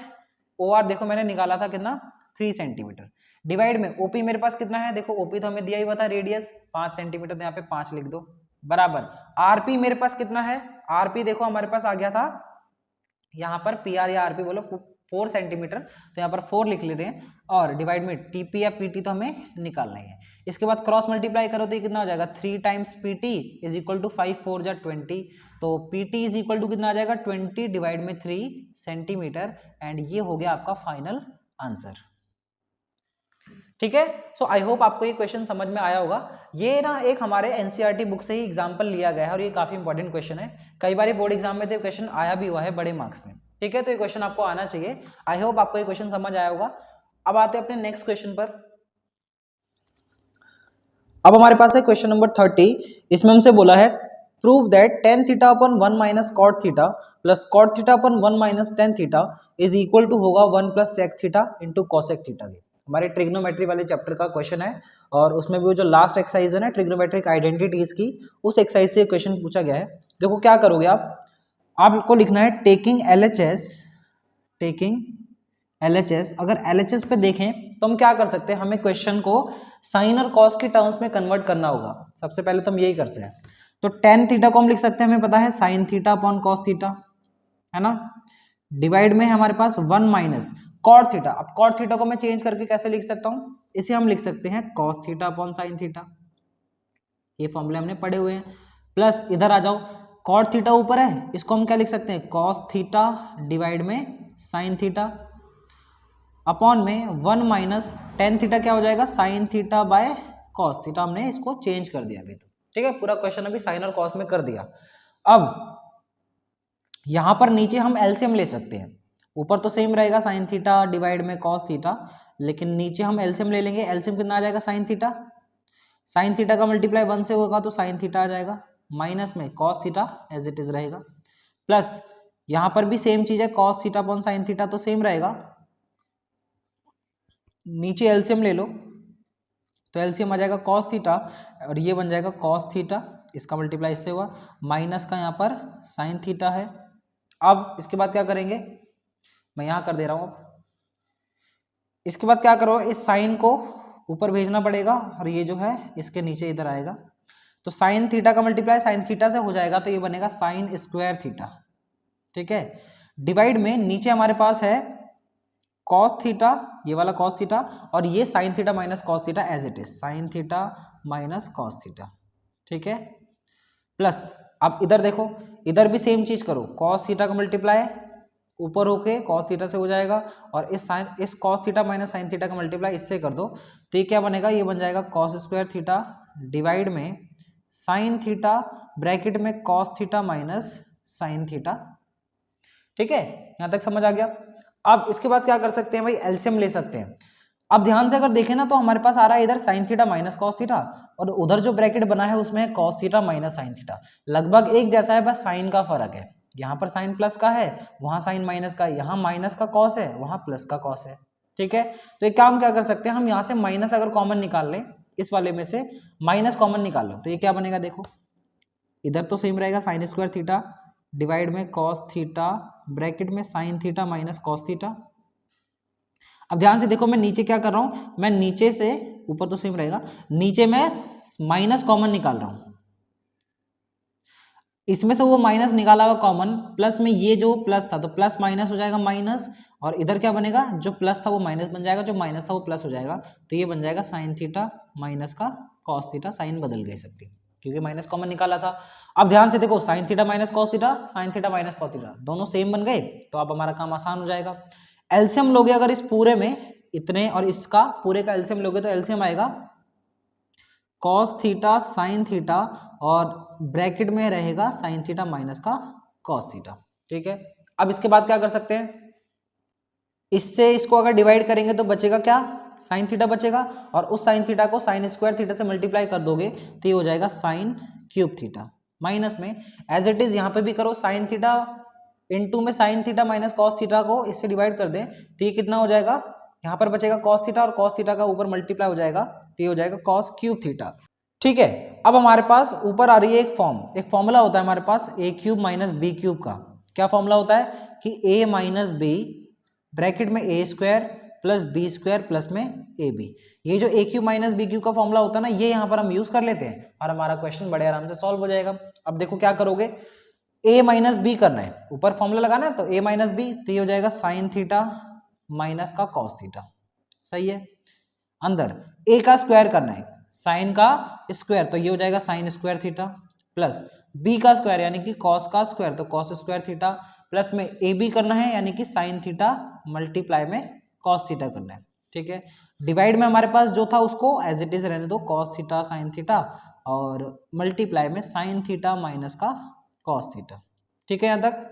OR देखो मैंने निकाला था कितना, 3 सेंटीमीटर, डिवाइड में OP मेरे पास कितना है, देखो OP तो हमें दिया ही हुआ था रेडियस 5 सेंटीमीटर, तो यहाँ पे 5 लिख दो, बराबर RP मेरे पास कितना है, RP देखो हमारे पास आ गया था यहाँ पर PR या RP बोलो 4 सेंटीमीटर, तो यहाँ पर 4 लिख ले रहे हैं, और डिवाइड में TP या PT तो हमें निकालना ही है। इसके बाद क्रॉस मल्टीप्लाई करो तो ये कितना हो जाएगा, 3 times PT is equal to 5 4 जा 20, तो PT इज इक्वल टू कितना आ जाएगा 20 डिवाइड में 3 सेंटीमीटर, एंड ये हो गया आपका फाइनल आंसर। ठीक है, सो आई होप आपको ये क्वेश्चन समझ में आया होगा। ये ना एक हमारे एनसीईआरटी बुक से ही एग्जांपल लिया गया है, और ये काफी इंपॉर्टेंट क्वेश्चन है, कई बार बोर्ड एग्जाम में तो क्वेश्चन आया भी हुआ है बड़े मार्क्स में। ठीक है, तो ये क्वेश्चन आपको आना चाहिए, आई होप आपको ये क्वेश्चन समझ आया होगा। अब आते हैं अपने नेक्स्ट क्वेश्चन पर। अब हमारे पास है क्वेश्चन नंबर 30, इसमें हमसे बोला है prove that tan theta upon 1 minus cot theta plus cot theta upon 1 minus tan theta is equal to होगा 1 plus sec theta into cosec theta के। हमारे ट्रिग्नोमेट्री वाले चैप्टर का क्वेश्चन है, और उसमें भी वो जो लास्ट एक्सरसाइज है ना ट्रिग्नोमेट्रिक आइडेंटिटीज की, उस एक्सरसाइज से क्वेश्चन पूछा गया है। देखो क्या करोगे आपको लिखना है टेकिंग LHS। अगर LHS पे देखें तो हम क्या कर सकते हैं, हमें क्वेश्चन को साइन और कॉस की टर्म्स में कन्वर्ट करना होगा। सबसे पहले तो हम यही करते हैं, तो tan थीटा को हम लिख सकते हैं, हमें पता है sine theta upon cos theta, है ना, डिवाइड में हमारे पास 1 माइनस कॉट थीटा। अब कॉट थीटा को मैं चेंज करके कैसे लिख सकता हूं, इसे हम लिख सकते हैं cos theta upon sine theta, ये फॉर्मूले हमने पढ़े हुए हैं। प्लस इधर आ जाओ, कॉट थीटा ऊपर है, इसको हम क्या लिख सकते हैं, कॉस थीटा डिवाइड में साइन थीटा, अपॉन में 1 माइनस टेन थीटा क्या हो जाएगा, sine theta by cos theta. हमने इसको चेंज कर दिया अभी, तो ठीक है, पूरा क्वेश्चन अभी साइन और कॉस में कर दिया। अब यहां पर नीचे हम एलसीएम ले सकते हैं, ऊपर तो सेम रहेगा साइन थीटा डिवाइड में कॉस थीटा, लेकिन नीचे हम एलसीएम ले लेंगे। एलसीएम कितना आ जाएगा, साइन थीटा का मल्टीप्लाई 1 से होगा तो साइन थीटा आ जाएगा, माइनस में cos theta as it is रहेगा, प्लस यहां पर भी सेम चीज है, cos theta upon sine theta तो सेम रहेगा, नीचे एलसीएम ले लो तो एलसीएम आ जाएगा कॉस थीटा, और ये बन जाएगा कॉस थीटा, इसका मल्टीप्लाई इससे हुआ, माइनस का यहाँ पर साइन थीटा है। अब इसके बाद क्या करेंगे, मैं यहाँ कर दे रहा हूँ। अब इसके बाद क्या करो, इस साइन को ऊपर भेजना पड़ेगा, और ये जो है इसके नीचे इधर आएगा, तो साइन थीटा का मल्टीप्लाई साइन थीटा से हो जाएगा, तो ये बनेगा साइन स्क्वायर थीटा। ठीक है, डिवाइड में नीचे हमारे पास है कॉस थीटा, ये वाला कॉस थीटा, और ये sine theta minus cos theta as it is, sine theta minus cos theta. ठीक है, प्लस अब इधर देखो, इधर भी सेम चीज करो, कॉस थीटा का मल्टीप्लाई ऊपर होके कॉस थीटा से हो जाएगा, और इस cos theta minus sine theta का मल्टीप्लाई इससे कर दो, तो ये क्या बनेगा, ये बन जाएगा कॉस स्क्वायर थीटा डिवाइड में साइन थीटा ब्रैकेट में cos theta minus sine theta. ठीक है, यहां तक समझ आ गया। अब इसके बाद क्या कर सकते हैं भाई, एलसीएम ले सकते हैं। अब ध्यान से अगर देखें ना तो हमारे पास आ रहा है इधर sign theta minus cos theta, और उधर जो ब्रैकेट बना है उसमें cos theta minus sine theta, लगभग एक जैसा है, बस साइन का फर्क है, यहाँ पर साइन प्लस का है, वहां साइन माइनस का है, यहाँ माइनस का कॉस है, वहां प्लस का कॉस है। ठीक है, तो एक काम क्या कर सकते हैं हम, यहाँ से माइनस अगर कॉमन निकाल लें, इस वाले में से माइनस कॉमन निकाल लो, तो ये क्या बनेगा, देखो इधर तो सेम रहेगा साइन स्क्वायर थीटा डिवाइड में कॉस थीटा ब्रैकेट में sine theta minus cos theta. अब ध्यान से देखो, मैं नीचे क्या कर रहा हूं, मैं नीचे से, ऊपर तो सेम रहेगा, नीचे मैं माइनस कॉमन निकाल रहा हूं, इसमें से वो माइनस निकाला हुआ कॉमन, प्लस में ये जो प्लस था तो प्लस माइनस हो जाएगा माइनस, और इधर क्या बनेगा, जो प्लस था वो माइनस बन जाएगा, जो माइनस था वो प्लस हो जाएगा, तो ये बन जाएगा साइन थीटा माइनस का कॉस थीटा, साइन बदल गई सबकी क्योंकि माइनस कॉमन निकाला था। अब ध्यान से देखो, sign theta minus cos theta, sign theta minus cos theta, दोनों सेम बन गए, तो अब हमारा काम आसान हो जाएगा। एलसीएम लोगे अगर इस पूरे में, इतने और इसका पूरे का एलसीएम लोगे तो एलसीएम आएगा कॉस थीटा साइन थीटा, और ब्रैकेट में रहेगा साइन थीटा माइनस का कॉस थीटा। ठीक है, अब इसके बाद क्या कर सकते हैं, इससे इसको अगर डिवाइड करेंगे तो बचेगा क्या, साइन थीटा बचेगा, और उस साइन थीटा को साइन स्क्वायर थीटा से मल्टीप्लाई कर दोगे तो ये हो जाएगा साइन क्यूब थीटा। माइनस में एज इट इज यहाँ पे भी करो, साइन थीटा इनटू में sine theta minus cos theta को इससे डिवाइड कर दें तो ये कितना हो जाएगा, यहाँ पर बचेगा कॉस थीटा और कॉस थीटा का ऊपर मल्टीप्लाई हो जाएगा तो ये हो जाएगा कॉस क्यूब थीटा। ठीक है, अब हमारे पास ऊपर आ रही है एक फॉर्मूला होता है हमारे पास ए क्यूब माइनस बी क्यूब का। क्या फॉर्मूला होता है कि ए माइनस बी ब्रैकेट में A square plus B square plus में ए बी। ये जो A cube minus B cube का फॉर्मूला होता है ना, ये यहाँ पर हम यूज कर लेते हैं और हमारा क्वेश्चन बड़े आराम से सॉल्व हो जाएगा। अब देखो क्या करोगे, ए माइनस बी करना है, ऊपर फॉर्मूला लगाना है तो ए माइनस बी तो ये हो जाएगा साइन थीटा माइनस का कॉस थीटा, सही है। अंदर ए का स्क्वायर करना है, साइन का स्क्वायर तो ये हो जाएगा sine square theta plus B का स्क्वायर यानी कि कॉस का स्क्वायर तो कॉस स्क्वायर थीटा प्लस में ए बी करना है यानी कि साइन थीटा मल्टीप्लाई में कॉस थीटा करना है। ठीक है, डिवाइड में हमारे पास जो था उसको एज इट इज रहने दो, कॉस थीटा साइन थीटा और मल्टीप्लाई में साइन थीटा माइनस का कॉस थीटा। ठीक है यहाँ तक।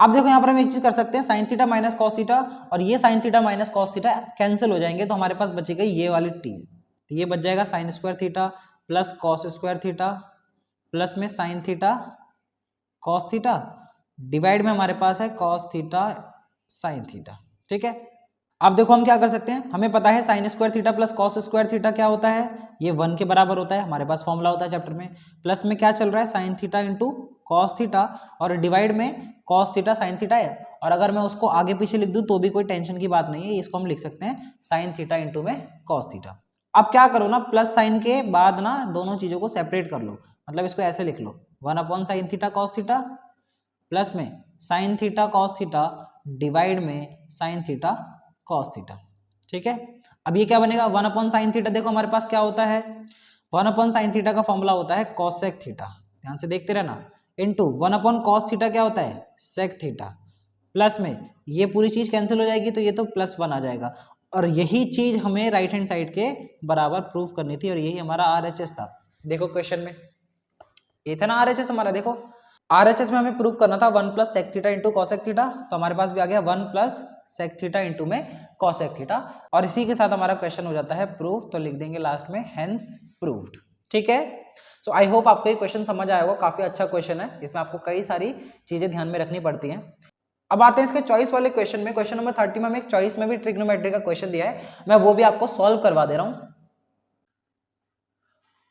अब देखो यहाँ पर हम एक चीज कर सकते हैं, sign theta minus cos theta और ये sine theta minus cos theta cancel हो जाएंगे तो हमारे पास बचेगा ये वाली टी, तो ये बच जाएगा sine square theta plus cos square theta plus में sine theta cos theta divide में हमारे पास है कॉस थीटा साइन थीटा। ठीक है, अब देखो हम क्या कर सकते हैं, हमें पता है sign square theta plus cos square theta क्या होता है, ये 1 के बराबर होता है, हमारे पास फॉर्मूला होता है चैप्टर में। प्लस में क्या चल रहा है sine theta into cos theta और डिवाइड में कॉस थीटा साइन थीटा है, और अगर मैं उसको आगे पीछे लिख दूं तो भी कोई टेंशन की बात नहीं है, इसको हम लिख सकते हैं साइन थीटा इंटू में कॉस थीटा। अब क्या करो ना, प्लस साइन के बाद ना दोनों चीजों को सेपरेट कर लो, मतलब इसको ऐसे लिख लो 1 sine theta cos theta plus में sine theta cos theta divide में साइन थीटा कॉस थीटा। ठीक है, अब ये क्या बनेगा 1 साइन थीटा, देखो हमारे पास क्या होता है 1 साइन थीटा का फॉर्मूला होता है कॉसेक थीटा, ध्यान से देखते रहना, इंटू 1 कॉस थीटा क्या होता है सेक थीटा प्लस में ये पूरी चीज कैंसिल हो जाएगी तो ये तो +1 आ जाएगा, और यही चीज हमें राइट हैंड साइड के बराबर प्रूफ करनी थी और यही हमारा RHS था। देखो क्वेश्चन में ये था ना RHS हमारा, देखो RHS में हमें प्रूफ करना था 1 sec theta into cosec theta, तो हमारे पास भी आ गया 1 सेक थीटा इंटू में कॉसेक थीटा, और इसी के साथ हमारा क्वेश्चन हो जाता है प्रूफ, तो लिख देंगे लास्ट में हेंस प्रूव्ड। ठीक है, सो आई होप आपको ये क्वेश्चन समझ आया होगा, काफी अच्छा क्वेश्चन है, इसमें आपको कई सारी चीजें ध्यान में रखनी पड़ती हैं। अब आते हैं इसके चॉइस वाले क्वेश्चन में, क्वेश्चन नंबर 30 में हमें एक चॉइस में भी ट्रिग्नोमेट्री का क्वेश्चन दिया है, मैं वो भी आपको सॉल्व करवा दे रहा हूं।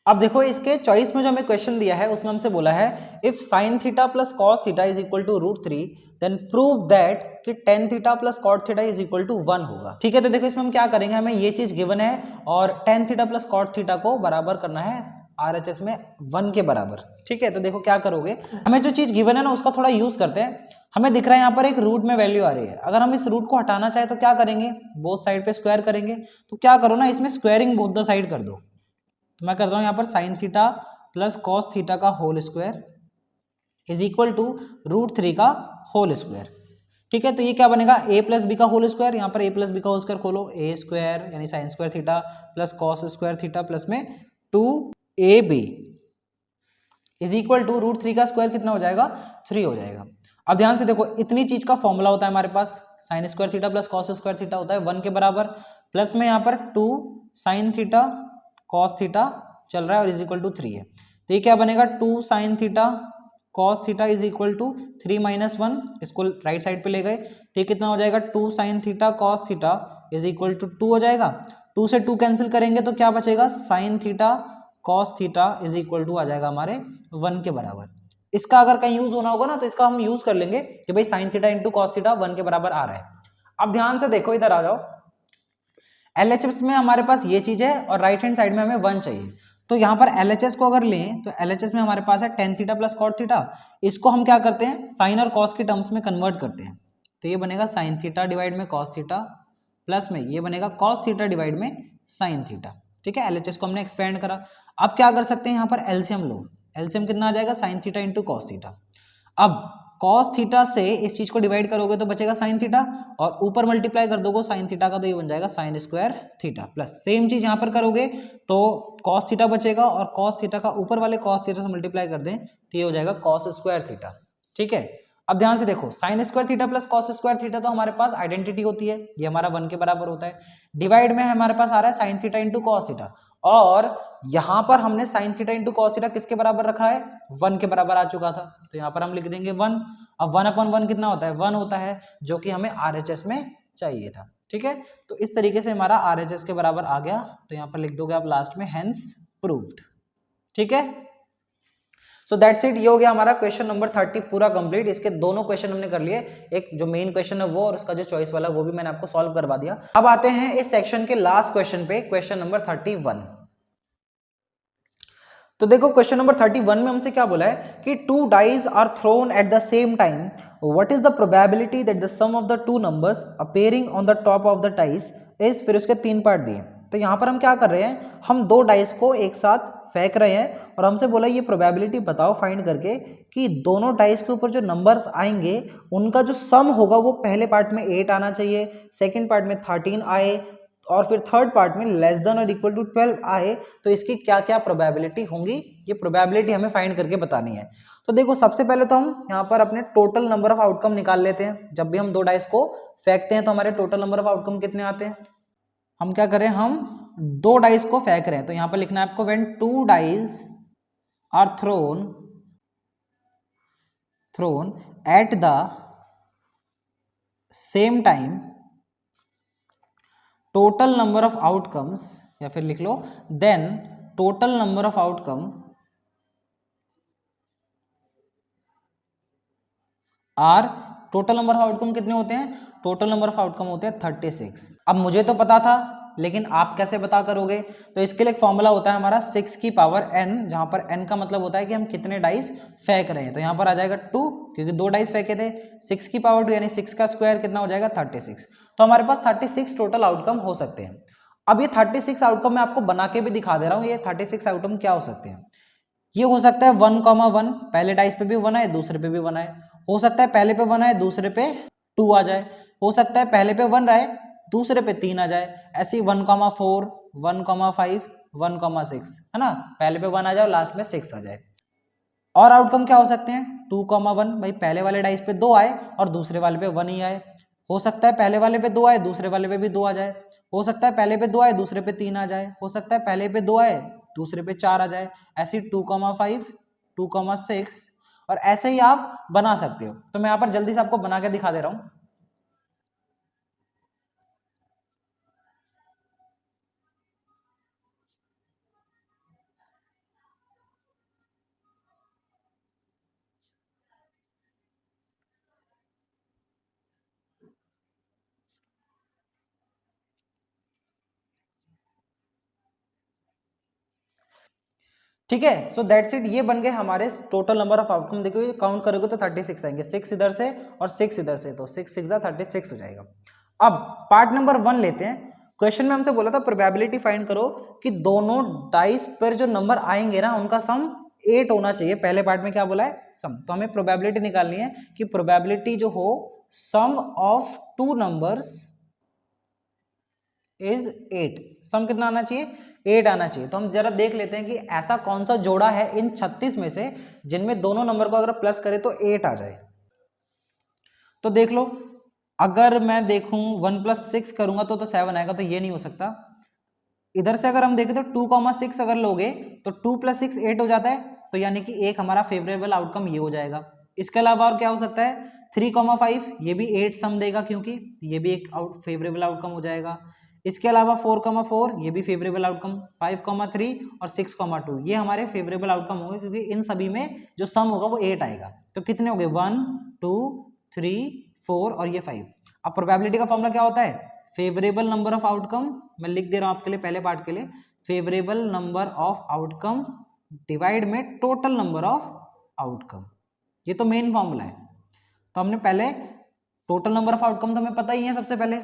अब देखो इसके चॉइस में जो हमें क्वेश्चन दिया है उसमें हमसे बोला है if sine theta plus cos theta is equal to √3 then prove that कि tan theta plus cot theta is equal to 1 होगा। ठीक है, तो देखो इसमें हम क्या करेंगे, हमें ये चीज गिवन है और tan theta plus cot theta को बराबर करना है RHS में 1 के बराबर। ठीक है, तो देखो क्या करोगे, हमें जो चीज गिवन है ना उसका थोड़ा यूज करते हैं। हमें दिख रहा है यहाँ पर एक रूट में वैल्यू आ रही है, अगर हम इस रूट को हटाना चाहे तो क्या करेंगे, बोथ साइड पे स्क्वायर करेंगे, तो क्या करो ना इसमें स्क्वायरिंग बोथ द साइड कर दो, तो मैं करता हूं यहाँ पर sine theta plus cos theta का whole square is equal to √3 का होल स्क्वायर। ठीक है, तो ये क्या बनेगा a प्लस बी का होल स्क्वायर, यहाँ पर a प्लस बी का होल स्क्वायर खोलो, a स्क्वायर यानी sign square theta plus cos square theta plus में 2ab इज इक्वल टू √3 का स्क्वायर कितना हो जाएगा 3 हो जाएगा। अब ध्यान से देखो इतनी चीज का फॉर्मूला होता है हमारे पास, sine square theta plus cos square theta होता है 1 के बराबर, प्लस में यहाँ पर 2 साइन थीटा कॉस थीटा चल रहा है और इज इक्वल टू 3 है, तो ये क्या बनेगा 2 sine theta cos theta is equal to 3 - 1, इसको राइट साइड पे ले गए तो ये कितना हो जाएगा 2 sine theta cos theta is equal to 2 हो जाएगा, 2 से 2 कैंसिल करेंगे तो क्या बचेगा sine theta cos theta is equal to आ जाएगा हमारे 1 के बराबर। इसका अगर कहीं यूज होना होगा ना तो इसका हम यूज कर लेंगे कि भाई sine theta into cos theta 1 के बराबर आ रहा है। अब ध्यान से देखो इधर आ जाओ, LHS में हमारे पास ये चीज है और राइट हैंड साइड में हमें 1 चाहिए, तो यहाँ पर LHS को अगर लें तो LHS में हमारे पास है tan theta plus cot theta, इसको हम क्या करते हैं साइन और कॉस के टर्म्स में कन्वर्ट करते हैं, तो ये बनेगा साइन थीटा डिवाइड में कॉस थीटा प्लस में ये बनेगा कॉस थीटा डिवाइड में साइन थीटा। ठीक है, LHS को हमने एक्सपेंड करा। अब क्या कर सकते हैं यहाँ पर एलसीएम लो, एलसीएम कितना आ जाएगा sine theta into cos theta. अब कॉस थीटा से इस चीज को डिवाइड करोगे तो बचेगा साइन थीटा और ऊपर मल्टीप्लाई कर दोगे साइन थीटा का तो ये बन जाएगा sine square theta, plus same चीज यहाँ पर करोगे तो कॉस थीटा बचेगा और कॉस थीटा का ऊपर वाले कॉस थीटा से मल्टीप्लाई कर दें तो ये हो जाएगा कॉस स्क्वायर थीटा। ठीक है, अब ध्यान से देखो, sign square theta plus cos square theta तो हमारे पास आइडेंटिटी होती है, ये हमारा 1 के बराबर होता है। डिवाइड में हमारे पास आ रहा है sine theta into cos theta, और यहां पर हमने sine theta into cos theta किसके बराबर रखा है, 1 के बराबर आ चुका था, तो यहाँ पर हम लिख देंगे 1। अब 1/1 कितना होता है, 1 होता है, जो कि हमें RHS में चाहिए था। ठीक है, तो इस तरीके से हमारा RHS के बराबर आ गया, तो यहाँ पर लिख दोगे आप लास्ट में हेंस प्रूव्ड। ठीक है, सो दैट्स इट, ये हो गया हमारा क्वेश्चन नंबर 30 पूरा कंप्लीट। इसके दोनों क्वेश्चन हमने कर लिए, एक जो मेन क्वेश्चन है वो, और उसका जो चॉइस वाला वो भी मैंने आपको सॉल्व करवा दिया। अब आते हैं इस सेक्शन के लास्ट क्वेश्चन पे, क्वेश्चन नंबर 31। तो देखो क्वेश्चन नंबर 31 में हमसे क्या बोला है कि two dice are thrown at the same time, what is the probability that the sum of the two numbers appearing on the top of the dice is, फिर उसके 3 पार्ट दिए। तो यहाँ पर हम क्या कर रहे हैं, हम 2 डाइस को एक साथ फेंक रहे हैं, और हमसे बोला ये प्रोबेबिलिटी बताओ फाइंड करके कि दोनों डाइस के ऊपर जो नंबर्स आएंगे उनका जो सम होगा वो पहले पार्ट में 8 आना चाहिए, सेकेंड पार्ट में 13 आए, और फिर थर्ड पार्ट में लेस देन और इक्वल टू 12 आए। तो इसकी क्या क्या प्रोबेबिलिटी होंगी, ये प्रोबेबिलिटी हमें फाइंड करके बतानी है। तो देखो सबसे पहले तो हम यहाँ पर अपने टोटल नंबर ऑफ आउटकम निकाल लेते हैं। जब भी हम 2 डाइस को फेंकते हैं तो हमारे टोटल नंबर ऑफ आउटकम कितने आते हैं। हम क्या करें, हम 2 डाइस को फेंक रहे हैं, तो यहाँ पर लिखना है आपको when 2 dice are thrown at the same time total number of outcomes, या फिर लिख लो then total number of outcome are, total number of outcome कितने होते हैं, टोटल नंबर ऑफ आउटकम होते हैं 36। अब मुझे तो पता था, लेकिन आप कैसे पता करोगे, तो इसके लिए एक फॉर्मूला होता है हमारा 6 की पावर n, जहां पर n का मतलब होता है कि हम कितने डाइस फेंक रहे हैं। तो यहाँ पर आ जाएगा 2, क्योंकि 2 डाइस फेंके थे, 6 की पावर 2 यानी 6 का स्क्वायर कितना हो जाएगा 36। तो हमारे पास 36 टोटल आउटकम हो सकते हैं। अब ये 36 आउटकम मैं आपको बना के भी दिखा दे रहा हूँ, ये 36 आउटकम क्या हो सकते हैं। ये हो सकता है 1,1, पहले डाइस पे भी 1 आए, दूसरे पे भी 1 आए। हो सकता है पहले पे 1 आए, दूसरे पे 2 आ जाए। हो सकता है पहले पे 1 आए, दूसरे पे 3 आ जाए। ऐसे 1,4, 1,5, 1,6, है ना, पहले पे 1 आ जाए और लास्ट में 6 आ जाए। और आउटकम क्या हो सकते हैं, 2,1, भाई पहले वाले डाइस पे 2 आए और दूसरे वाले पे 1 ही आए। हो सकता है पहले वाले पे 2 आए, दूसरे वाले पे भी 2 आ जाए। हो सकता है पहले पे 2 आए, दूसरे पे 3 आ जाए। हो सकता है पहले पे 2 आए, दूसरे पे 4 आ जाए। ऐसे 2,5, 2,6, और ऐसे ही आप बना सकते हो। तो मैं यहाँ पर जल्दी से आपको बना के दिखा दे रहा हूँ। ठीक है, सो दैट्स इट, ये बन गए हमारे टोटल नंबर ऑफ आउटकम। देखो ये काउंट करोगे तो 36 आएंगे, 6 इधर से और 6 इधर से, तो 6 6 36 हो जाएगा। अब पार्ट नंबर 1 लेते हैं। क्वेश्चन में हमसे बोला था प्रोबेबिलिटी फाइंड करो कि दोनों डाइस पर जो नंबर आएंगे ना उनका सम 8 होना चाहिए। पहले पार्ट में क्या बोला है, सम। तो हमें प्रोबेबिलिटी निकालनी है कि प्रोबेबिलिटी जो हो सम ऑफ 2 नंबर्स इज 8, सम कितना आना चाहिए, 8 आना चाहिए। तो हम जरा देख लेते हैं कि ऐसा कौन सा जोड़ा है इन 36 में से जिनमें दोनों नंबर को अगर प्लस करें तो 8 आ जाए। तो देख लो, अगर मैं देखूं 1 + 6 करूंगा तो 7 आएगा, तो ये नहीं हो सकता। इधर से अगर हम देखें तो 2,6 अगर लोगे तो 2 + 6 8 हो जाता है, तो यानी कि एक हमारा फेवरेबल आउटकम ये हो जाएगा। इसके अलावा और क्या हो सकता है, 3,5 ये भी 8 सम देगा, क्योंकि ये भी एक फेवरेबल आउटकम हो जाएगा। इसके अलावा 4,4 ये भी फेवरेबल आउटकम, 5,3 और 6,2 ये हमारे फेवरेबल आउटकम होंगे, क्योंकि इन सभी में जो सम होगा वो 8 आएगा। तो कितने हो गए, 1 2 3 4 और ये 5। अब प्रोबेबिलिटी का फॉर्मूला क्या होता है, फेवरेबल नंबर ऑफ आउटकम, मैं लिख दे रहा हूं आपके लिए पहले पार्ट के लिए, favourable number of outcome divide में टोटल नंबर ऑफ आउटकम। ये तो मेन फॉर्मूला है। तो हमने पहले टोटल नंबर ऑफ आउटकम तो हमें पता ही है, सबसे पहले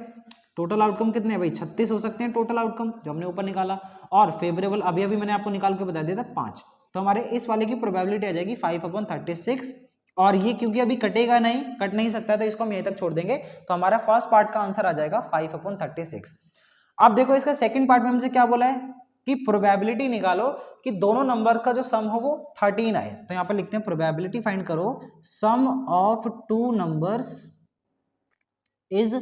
टोटल आउटकम कितने हैं भाई, 36 हो सकते हैं टोटल आउटकम जो हमने ऊपर निकाला, और फेवरेबल अभी अभी मैंने आपको निकाल के बता दिया था 5। तो हमारे इस वाले की प्रोबेबिलिटी आ जाएगी 5/36, और ये क्योंकि अभी कटेगा नहीं, कट नहीं सकता है, तो इसको हम यहीं तक छोड़ देंगे। तो हमारा फर्स्ट पार्ट का आंसर आ जाएगा 5/36। अब देखो इसका सेकंड पार्ट में हमसे क्या बोला है कि प्रोबेबिलिटी निकालो कि दोनों नंबर का जो सम हो वो 13 आए। तो यहाँ पर लिखते हैं प्रोबेबिलिटी फाइंड करो सम ऑफ टू नंबर्स इज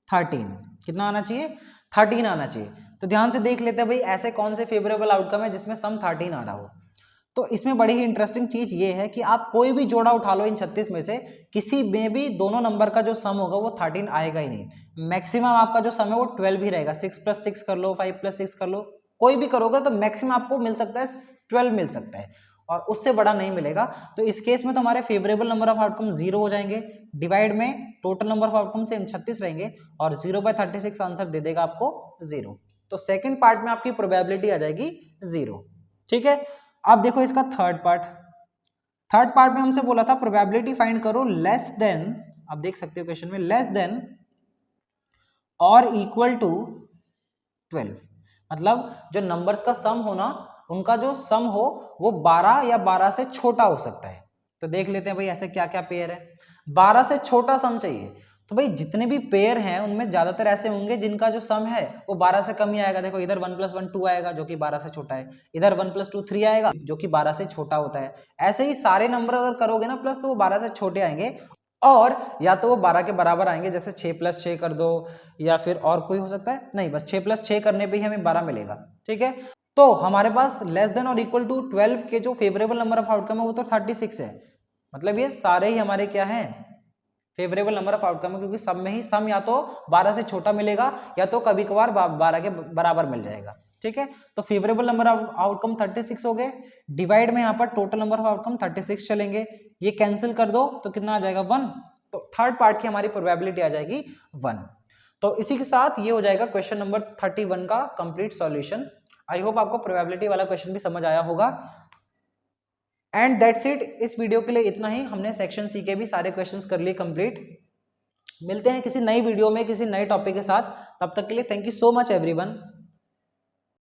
13। कितना आना चाहिए? 13 आना चाहिए। तो ध्यान से देख लेते हैं भाई ऐसे कौन से फेवरेबल आउटकम है जिसमें सम 13 आ रहा हो। तो इसमें बड़ी ही इंटरेस्टिंग चीज ये है कि आप कोई भी जोड़ा उठा लो इन 36 में से, किसी में भी दोनों नंबर का जो सम होगा वो 13 आएगा ही नहीं। मैक्सिमम आपका जो सम है वो 12 ही रहेगा। 6 + 6 कर लो, 5 + 6 कर लो, कोई भी करोगे तो मैक्सिमम आपको मिल सकता है 12 मिल सकता है, और उससे बड़ा नहीं मिलेगा। तो इस केस में तो हमारे फेवरेबल नंबर ऑफ आउटकम 0 हो जाएंगे। डिवाइड में टोटल नंबर ऑफ आउटकम से 36 रहेंगे और 0/36 आंसर दे देगा आपको 0। तो सेकंड पार्ट में आपकी प्रोबेबिलिटी आ जाएगी 0। ठीक है, अब देखो इसका थर्ड पार्ट में हमसे बोला था प्रोबेबिलिटी फाइंड करो लेस देन, आप देख सकते हो क्वेश्चन में, लेस देन और इक्वल टू 12। मतलब जो नंबर्स का सम हो ना, उनका जो सम हो वो 12 या 12 से छोटा हो सकता है। तो देख लेते हैं भाई ऐसे क्या क्या पेयर है। 12 से छोटा सम चाहिए, तो भाई जितने भी पेयर हैं उनमें ज्यादातर ऐसे होंगे जिनका जो सम है वो 12 से कम ही आएगा। देखो इधर 1 + 1 2 आएगा जो कि 12 से छोटा है, इधर 1 + 2 3 आएगा जो कि 12 से छोटा होता है। ऐसे ही सारे नंबर अगर करोगे ना प्लस, तो वो 12 से छोटे आएंगे, और या तो वो 12 के बराबर आएंगे, जैसे 6 + 6 कर दो, या फिर और कोई हो सकता है, नहीं बस 6 + 6 करने पे ही हमें 12 मिलेगा। ठीक है, तो हमारे पास लेस देन और इक्वल टू 12 के जो फेवरेबल नंबर ऑफ आउटकम है वो तो 36 है। मतलब ये सारे ही हमारे क्या हैं, फेवरेबल नंबर ऑफ आउटकम है, क्योंकि सब में ही सम या तो 12 से छोटा मिलेगा या तो कभी कभार 12 के बराबर मिल जाएगा। ठीक है, तो फेवरेबल नंबर ऑफ आउटकम 36 हो गए। डिवाइड में यहाँ पर टोटल नंबर ऑफ आउटकम 36 चलेंगे, ये कैंसिल कर दो तो कितना आ जाएगा 1। तो थर्ड पार्ट की हमारी प्रोबेबिलिटी आ जाएगी 1। तो इसी के साथ ये हो जाएगा क्वेश्चन नंबर 31 का कंप्लीट सॉल्यूशन। आई होप आपको प्रोबेबिलिटी वाला क्वेश्चन भी समझ आया होगा। एंड दैट्स इट, इस वीडियो के लिए इतना ही। हमने सेक्शन सी के भी सारे क्वेश्चंस कर लिए कंप्लीट। मिलते हैं किसी नई वीडियो में किसी नए टॉपिक के साथ, तब तक के लिए thank you so much everyone.